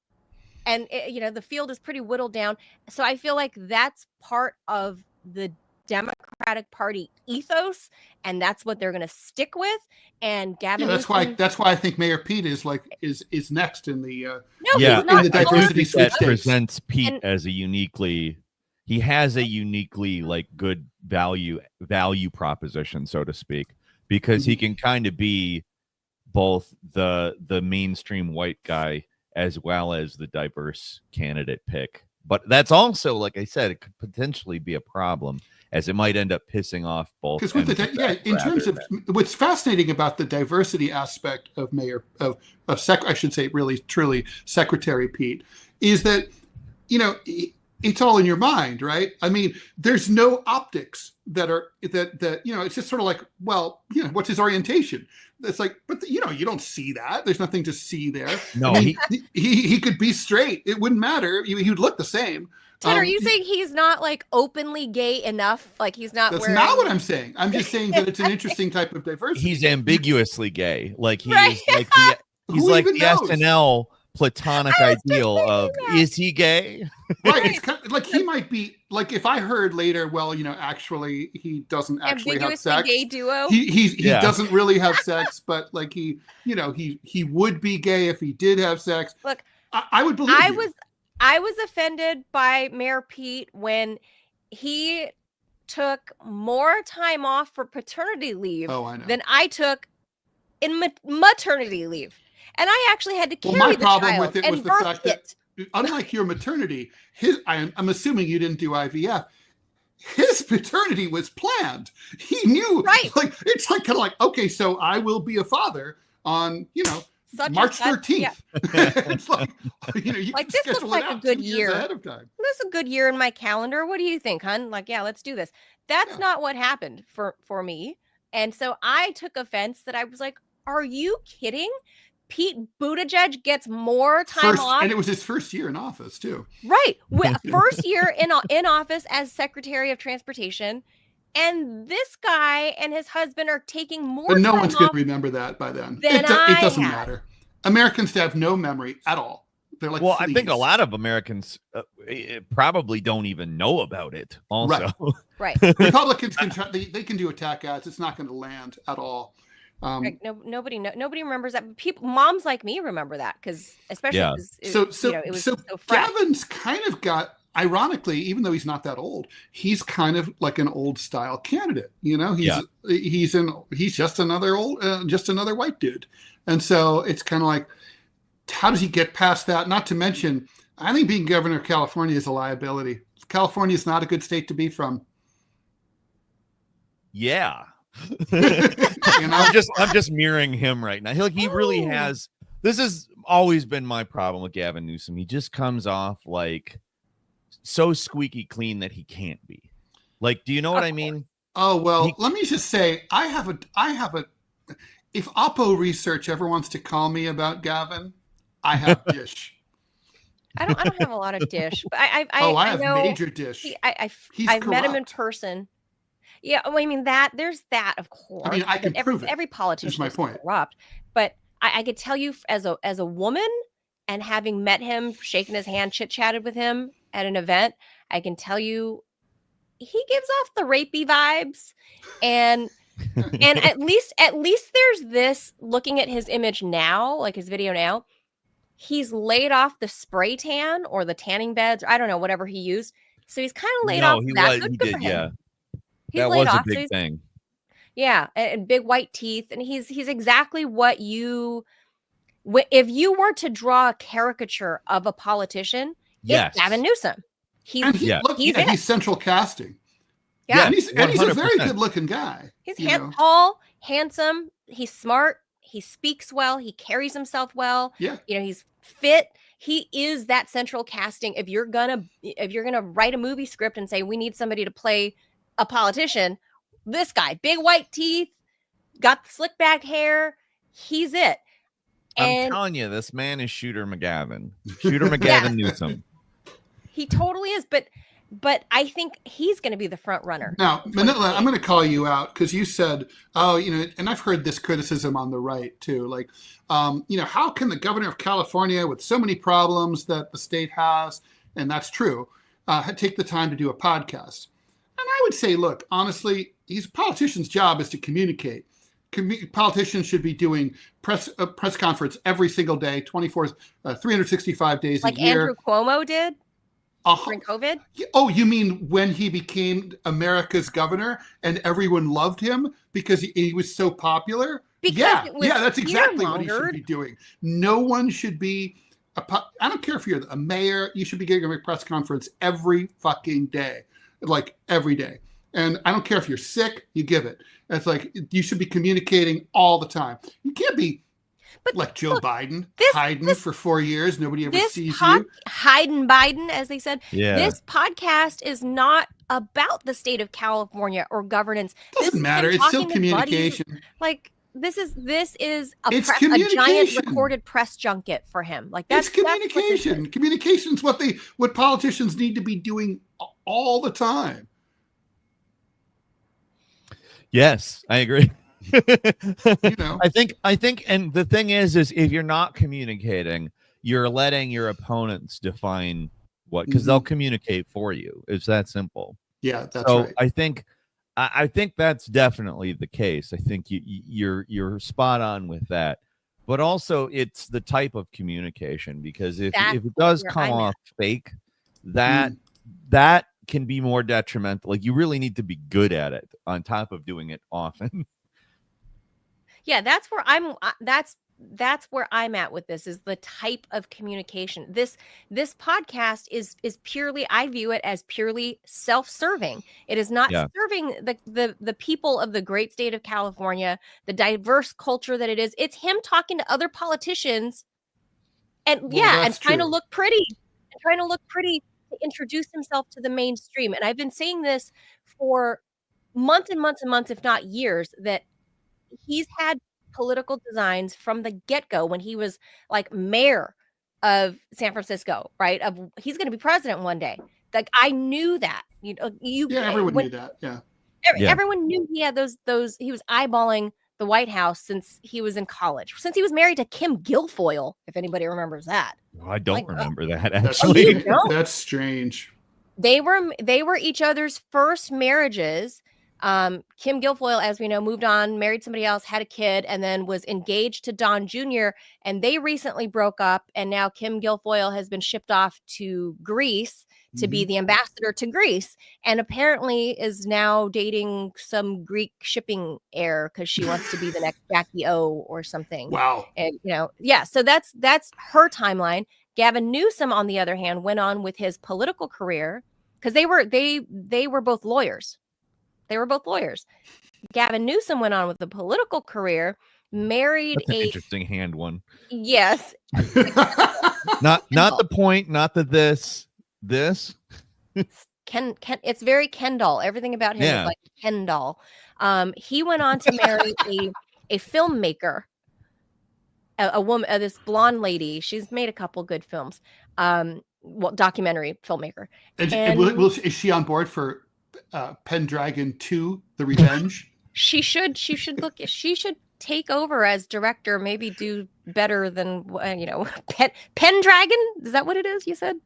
And the field is pretty whittled down. So I feel like that's part of the Democratic Party ethos, and that's what they're going to stick with. And Gavin, that's why I think Mayor Pete is next in the he's not. In the diversity that sweepstakes. Presents Pete as he has a uniquely like good value proposition, so to speak, because he can kind of be both the mainstream white guy as well as the diverse candidate pick. But that's also, like I said, it could potentially be a problem, as it might end up pissing off both. Because with in terms of what's fascinating about the diversity aspect of I should say really truly Secretary Pete, is that it's all in your mind, right? I mean, there's no optics that it's just sort of like, well, what's his orientation? It's like, but you don't see that. There's nothing to see there. No, I mean, he could be straight. It wouldn't matter. He would look the same. Ted, are you saying he's not like openly gay enough? Like he's not? That's not what I'm saying. I'm just saying that it's an interesting type of diversity. He's ambiguously gay. Like he's right. he's like the SNL platonic ideal of is he gay? Right. It's kind of like he might be like, if I heard later, well, actually he doesn't actually have sex. Gay duo. He doesn't really have sex, but like he would be gay if he did have sex. Look, I would believe I was offended by Mayor Pete when he took more time off for paternity leave than I took in maternity leave. And I actually had to carry the child with it and was the birth fact that, unlike your maternity, I'm assuming you didn't do IVF. His paternity was planned. He knew, right? Like it's like kind of like, okay, so I will be a father on March 13th. Yeah. It's like you like this looks like a good year ahead of time. This is a good year in my calendar. What do you think, hun? Like, yeah, let's do this. That's not what happened for me, and so I took offense that I was like, are you kidding? Pete Buttigieg gets more time off. And it was his first year in office, too. Right. First year in office as Secretary of Transportation. And this guy and his husband are taking more time off. But no one's going to remember that by then. It doesn't matter. Americans have no memory at all. They're like, well, I think a lot of Americans probably don't even know about it also. Right. Republicans they can do attack ads. It's not going to land at all. Nobody remembers that. Moms like me remember that because especially it was so fresh. Gavin's kind of got, ironically, even though he's not that old, he's kind of like an old style candidate. He's just another white dude, and so it's kind of like, how does he get past that? Not to mention, I think being governor of California is a liability. California is not a good state to be from. Yeah. I'm just mirroring him right now. He really has. This has always been my problem with Gavin Newsom. He just comes off like so squeaky clean that he can't be. Like, do you know what I mean? Oh well, let me just say, I have a. If Oppo Research ever wants to call me about Gavin, I have dish. I don't have a lot of dish, but I have major dish. I've met him in person. Yeah, well, I mean there's that, of course. I mean, I can prove it. Every politician is my point. Corrupt, but I could tell you as a woman, and having met him, shaken his hand, chit-chatted with him at an event, I can tell you he gives off the rapey vibes, and at least there's this. Looking at his image now, like his video now, he's laid off the spray tan or the tanning beds. I don't know, whatever he used. So he's kind of laid off. Good for him. Yeah. He's that was a big thing. Yeah, and big white teeth, and he's exactly what you. If you were to draw a caricature of a politician, it's Gavin Newsom. He's central casting. Yeah, and he's a very good-looking guy. He's tall, handsome. He's smart. He speaks well. He carries himself well. Yeah, he's fit. He is that central casting. If you're gonna write a movie script and say we need somebody to play a politician, this guy, big white teeth, got the slick back hair, he's it. I'm telling you, this man is Shooter McGavin. Shooter McGavin Newsom. He totally is, but But I think he's going to be the front runner. Now, Manila, I'm going to call you out because you said, oh, and I've heard this criticism on the right too. Like, how can the governor of California, with so many problems that the state has, and that's true, take the time to do a podcast? And I would say, look, honestly, a politician's job is to communicate. Politicians should be doing press conference every single day, 365 days a year. Like Andrew Cuomo did? During COVID? Oh, you mean when he became America's governor and everyone loved him because he was so popular? Yeah, that's exactly what he should be doing. No one should be, I don't care if you're a mayor, you should be giving a press conference every fucking day, like every day. And I don't care if you're sick, you give it. It's like you should be communicating all the time. You can't be like Joe Biden, hiding for 4 years. Nobody ever sees you. Hiding Biden, as they said. Yeah. This podcast is not about the state of California or governance. Doesn't matter. It's still communication. Like this is a giant recorded press junket for him. Like that's communication. Communication is what politicians need to be doing all the time. Yes, I agree. I think, and the thing is if you're not communicating, you're letting your opponents define because they'll communicate for you. It's that simple. Yeah, that's right. I think that's definitely the case. I think you're spot on with that. But also, it's the type of communication, because if it does come off fake, that can be more detrimental. Like, you really need to be good at it on top of doing it often. Yeah, that's where I'm at with this, is the type of communication. This podcast is purely, I view it as purely self-serving. It is not serving the people of the great state of California, the diverse culture that it is. It's him talking to other politicians and trying to look pretty to introduce himself to the mainstream. And I've been saying this for months and months and months, if not years, that he's had political designs from the get-go when he was like mayor of San Francisco, right? He's going to be president one day. Like, I knew that. Everyone knew that. Yeah. Everyone knew he had those. He was eyeballing the White House since he was in college, since he was married to Kim Guilfoyle, if anybody remembers that. Well, I don't remember that, actually. That's strange. They were each other's first marriages. Kim Guilfoyle, as we know, moved on, married somebody else, had a kid, and then was engaged to Don Jr., and they recently broke up, and now Kim Guilfoyle has been shipped off to Greece to be the ambassador to Greece, and apparently is now dating some Greek shipping heir because she wants to be the next Jackie O or something. Wow. And so that's her timeline. Gavin Newsom, on the other hand, went on with his political career because they were both lawyers. They were both lawyers. Gavin Newsom went on with a political career, married That's an interesting hand one. Yes. not the point, not the this. It's very Ken doll. Everything about him is like Ken doll. He went on to marry a filmmaker, a woman, this blonde lady. She's made a couple good films. Documentary filmmaker. Is she on board for Pendragon 2, The Revenge? She should take over as director, maybe do better than Pendragon. Is that what it is you said?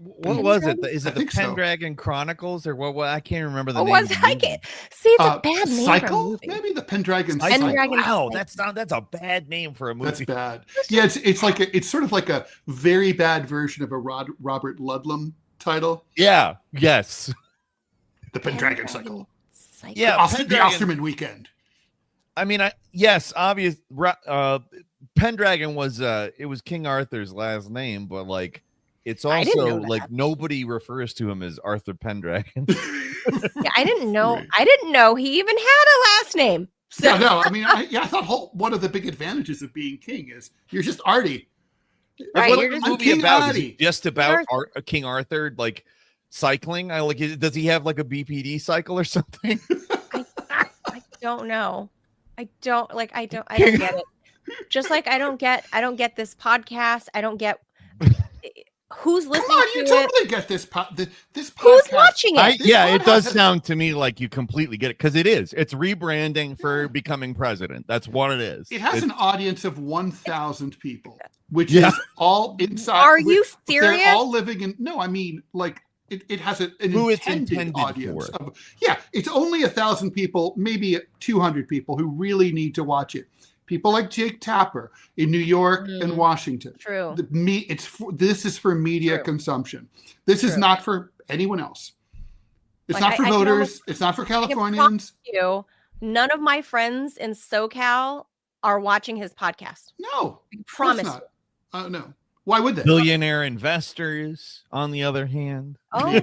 What was it? Is it the Pendragon Chronicles or what? I can't remember the name. See, it's a bad name. Cycle? Maybe the Pendragon Cycle. Wow, that's a bad name for a movie. That's bad. Yeah, it's sort of like a very bad version of a Robert Ludlum title. Yeah. Yes. The Pendragon Cycle. Yeah, the Osterman Weekend. I mean, obvious. Pendragon was it was King Arthur's last name, but like it's also like nobody refers to him as Arthur Pendragon. Yeah, I didn't know. Right. I didn't know he even had a last name. So. Yeah, no. I mean, I thought one of the big advantages of being king is you're just Artie. Right, what is the movie about? Is it just about King Arthur, like cycling? Does he have like a BPD cycle or something? I don't know. I don't get it. Just like I don't get this podcast. I don't get who's listening Come on, you to it. totally get this this podcast. Who's watching it? It does sound to me like you completely get it, because it is. It's rebranding for becoming president. That's what it is. It has an audience of 1,000 people, which is all inside. Are you serious? They're all living in. No, I mean, like it has an intended audience. It's only 1,000 people, maybe 200 people who really need to watch it. People like Jake Tapper in New York and Washington. True. This is for media consumption. This is not for anyone else. It's not for voters. It's not for Californians. None of my friends in SoCal are watching his podcast. No, I promise not. No. Why would they? Billionaire investors, on the other hand. Oh,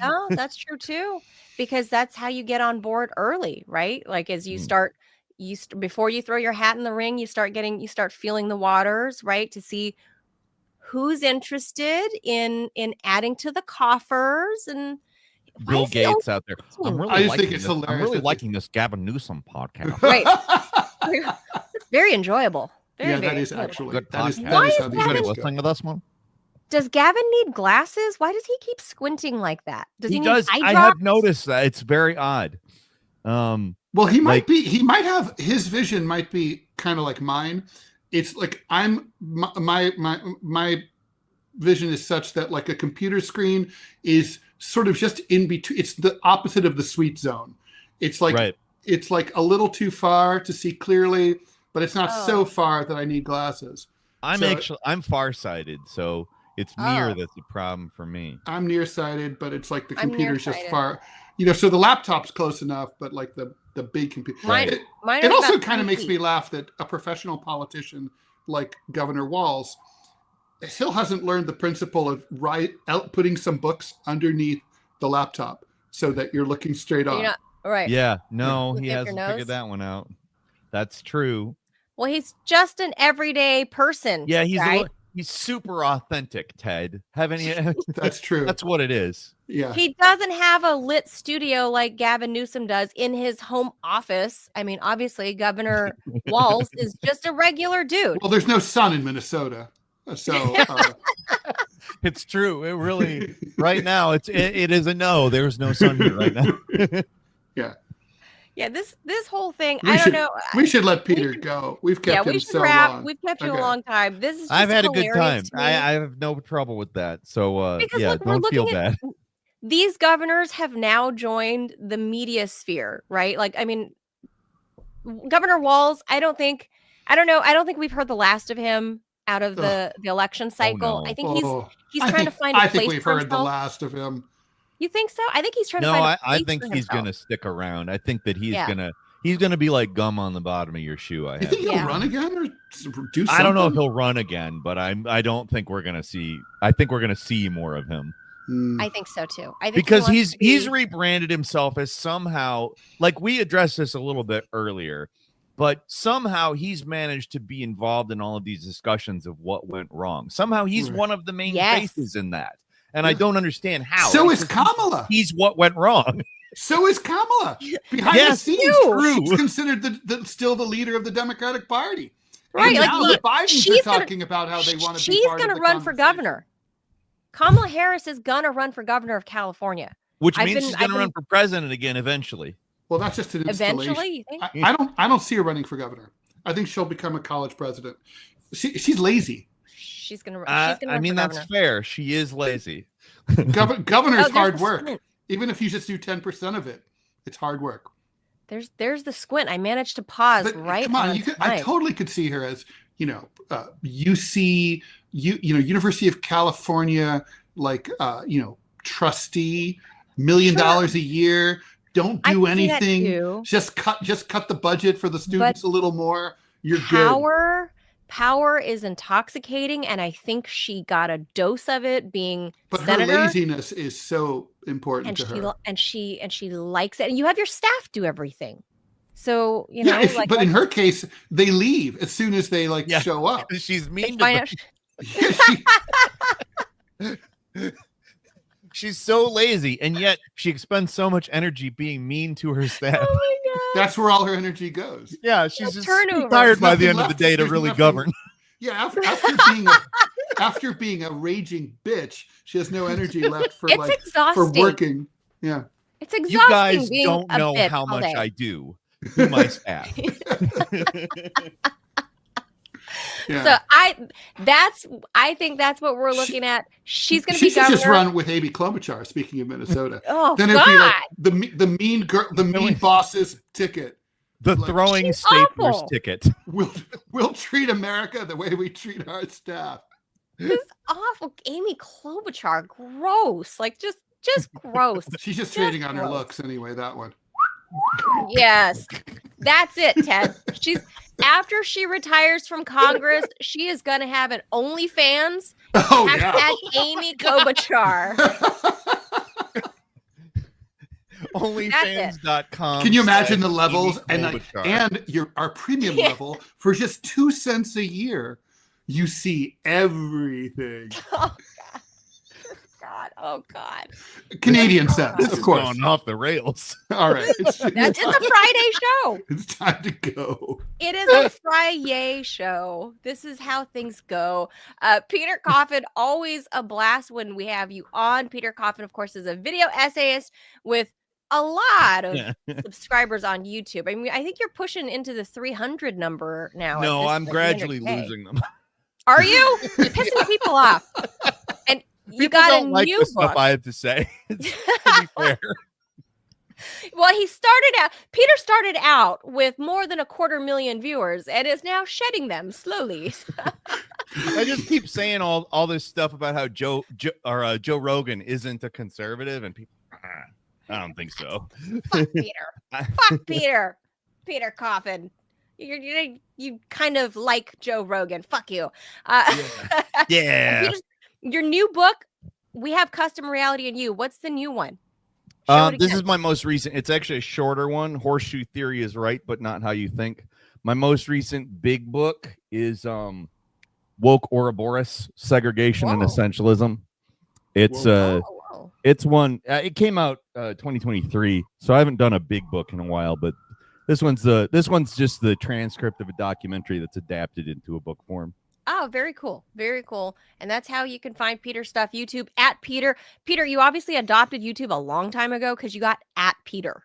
no, that's true too. Because that's how you get on board early, right? Like as you start. Before you throw your hat in the ring, you start feeling the waters, right? To see who's interested in adding to the coffers. And Bill Gates out there. I just think it's hilarious. I'm really liking this Gavin Newsom podcast. Right. It's very enjoyable. Very that is enjoyable. actually good that is podcast. how these Anybody guys listening go. to this one? Does Gavin need glasses? Why does he keep squinting like that? Does he need eye I drops? have noticed that. It's very odd. Well, he might have his vision might be kind of like mine. It's like my vision is such that like a computer screen is sort of just in between. It's the opposite of the sweet zone. It's like it's like a little too far to see clearly, but it's not so far that I need glasses. I'm farsighted, so it's near that's the problem for me. I'm nearsighted, but it's like the computer's just far. So the laptop's close enough, but like the big computer. It also kind of makes me laugh that a professional politician like Governor Walz still hasn't learned the principle of putting some books underneath the laptop so that you're looking straight on. Right. Yeah. No, he hasn't figured that one out. That's true. Well, he's just an everyday person. Yeah, he's right? He's super authentic, Ted. Haven't you? That's true. That's what it is. Yeah. He doesn't have a lit studio like Gavin Newsom does in his home office. I mean, obviously, Governor Walz is just a regular dude. Well, there's no sun in Minnesota. So it's true. It really right now it is a no. There's no sun here right now. Yeah. Yeah, this whole thing, I don't know. We should let Peter go. We've kept him so long. We've kept you a long time. This is just I've had a good time. I have no trouble with that. So because yeah, look, don't feel bad. These governors have now joined the media sphere, right? Like, I mean, Governor Walz, I don't think we've heard the last of him out of the election cycle. No. I think he's trying to find a place. I think we've for heard himself. the last of him. You think so? I think he's trying to find a place I think for he's himself. gonna stick around. I think that he's gonna be like gum on the bottom of your shoe. You think he'll run again or do something? I don't know if he'll run again, but I don't think we're gonna see. I think we're gonna see more of him. I think so too. I think because he's rebranded himself as somehow, like we addressed this a little bit earlier, but somehow he's managed to be involved in all of these discussions of what went wrong. Somehow he's one of the main faces in that. And I don't understand how. So is Kamala. He's what went wrong. So is Kamala. Behind the scenes, she's considered still the leader of the Democratic Party. Right. And like now the Bidens are talking about how they want to be part of the She's going to run for governor. Kamala Harris is going to run for governor of California. Which means she's going to run for president again eventually. Well, that's just an installation. Eventually, you think? I don't see her running for governor. I think she'll become a college president. She's lazy. She's gonna. I mean, that's fair. She is lazy. Governor's hard work. Even if you just do 10% of it, it's hard work. There's the squint. I managed to pause right. Come on, I totally could see her as UC, University of California, like trustee, $1 million a year. Don't do anything. Just cut the budget for the students a little more. You're good. Power is intoxicating, and I think she got a dose of it being senator. Her laziness is so important to her. And she likes it. And you have your staff do everything. So, but in her case, they leave as soon as they show up. She's mean to them. She's so lazy, and yet she expends so much energy being mean to her staff. Oh my God. That's where all her energy goes. Yeah, she's just tired by the end of the day to really govern. Yeah, after being a raging bitch, she has no energy left for It's for exhausting. working. Yeah. It's exhausting. You guys being don't a know bitch how all much day. I do to my staff. Yeah. So I think that's what we're looking at. She's going to be She should governor. just run with Amy Klobuchar. Speaking of Minnesota, Oh, then it'd be like the mean girl, the mean boss's ticket. The Like, throwing she's staplers awful. ticket. We'll treat America the way we treat our staff. This awful Amy Klobuchar, gross. Like just gross. She's just Just trading on her gross. looks anyway. That one. Yes, that's it, Ted. After she retires from Congress, she is going to have an OnlyFans. Oh Hashtag Amy Klobuchar. Onlyfans.com. Can you imagine the levels Amy and Klobuchar. our premium level for just 2 cents a year? You see everything. Oh God. Canadian cents, This of is course. going off the rails. All right, It's a Friday show. It's time to go. It is a Friday show. This is how things go. Peter Coffin, always a blast when we have you on. Peter Coffin, of course, is a video essayist with a lot of subscribers on YouTube. I mean, I think you're pushing into the 300 number now. No, I'm gradually 300K. losing them. Are you? You're pissing people off. And you People got don't a like new the stuff book. I have to say. To be fair. Well, Peter started out with more than 250,000 viewers and is now shedding them slowly. I just keep saying all this stuff about how Joe Rogan isn't a conservative, and people, I don't think so. Fuck Peter. Fuck Peter. Peter Coffin. You kind of like Joe Rogan. Fuck you. Yeah. Your new book, we have Custom Reality and You. What's the new one? This is my most recent. It's actually a shorter one. Horseshoe Theory is Right, but Not How You Think. My most recent big book is Woke Ouroboros, Segregation and Essentialism. It's it's one. It came out 2023, so I haven't done a big book in a while. But this one's just the transcript of a documentary that's adapted into a book form. Oh, very cool. Very cool. And that's how you can find Peter's stuff. YouTube at Peter. Peter, you obviously adopted YouTube a long time ago because you got at Peter.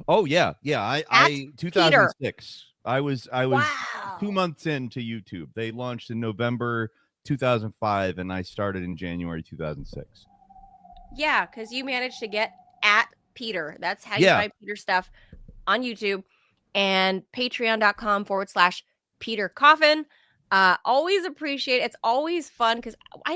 Oh yeah. I 2006. I was 2 months into YouTube. They launched in November 2005, and I started in January 2006. Yeah, because you managed to get at Peter. That's how you find Peter stuff on YouTube and patreon.com/Peter Coffin. Always appreciate it. It's always fun because I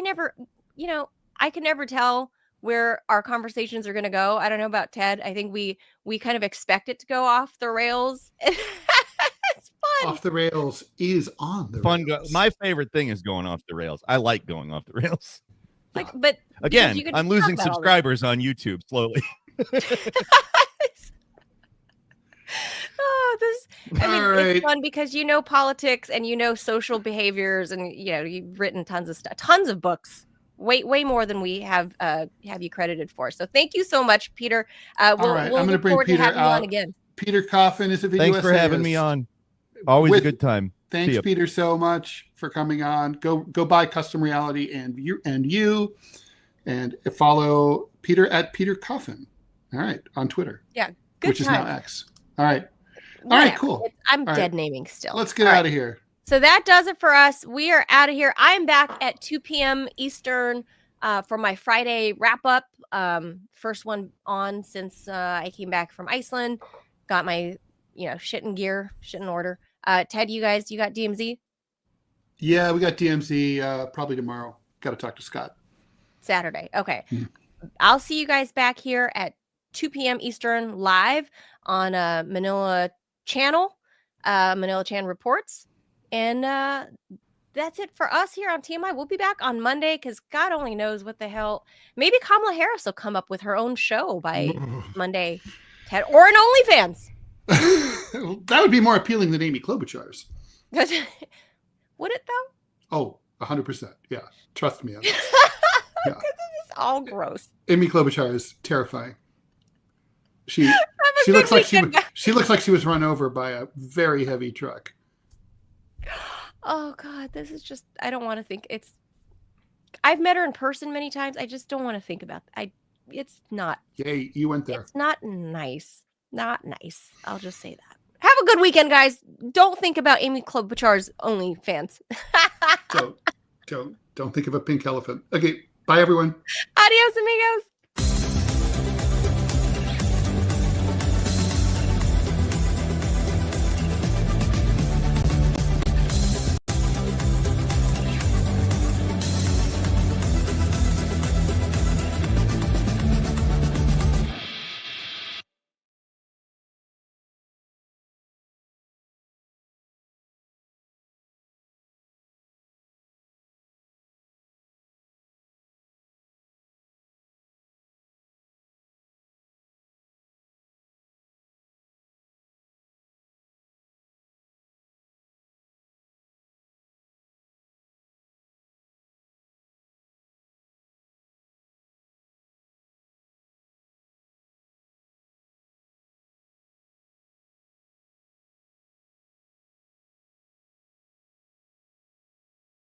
can never tell where our conversations are going to go. I don't know about Ted. I think we kind of expect it to go off the rails. It's fun. Off the rails is on the Fun. rails. My favorite thing is going off the rails. I like going off the rails. But again, I'm losing subscribers on YouTube slowly. It's fun because you know politics and you know social behaviors, and you've written tons of stuff, tons of books, way more than we have you credited for. So thank you so much, Peter. All right, I'm going to bring Peter out again. Peter Coffin is a video Thanks for having me on. Always a good time. Thanks, Peter, so much for coming on. Go buy Custom Reality and you, and follow Peter at Peter Coffin. All right, on Twitter. Yeah, which is now X. All right. All right, cool. I'm dead naming still. Let's get out of here. So that does it for us. We are out of here. I'm back at 2 p.m. Eastern for my Friday wrap up. First one on since I came back from Iceland. Got my shit in order. Ted, you got DMZ? Yeah, we got DMZ probably tomorrow. Got to talk to Scott. Saturday. Okay. I'll see you guys back here at 2 p.m. Eastern live on Manila channel, Manila Chan Reports. And that's it for us here on TMI. We'll be back on Monday because God only knows what the hell. Maybe Kamala Harris will come up with her own show by Monday, Ted, or an OnlyFans. That would be more appealing than Amy Klobuchar's. Would it though? Oh, 100%. Yeah. Trust me on this. Yeah. It's all gross. Amy Klobuchar is terrifying. She looks like she was run over by a very heavy truck. Oh God, this is just, I don't want to think. It's I've met her in person many times. I just don't want to think about it's not. Yay, you went there. It's not nice. Not nice. I'll just say that. Have a good weekend, guys. Don't think about Amy Klobuchar's OnlyFans. Don't think of a pink elephant. Okay, bye everyone. Adios, amigos.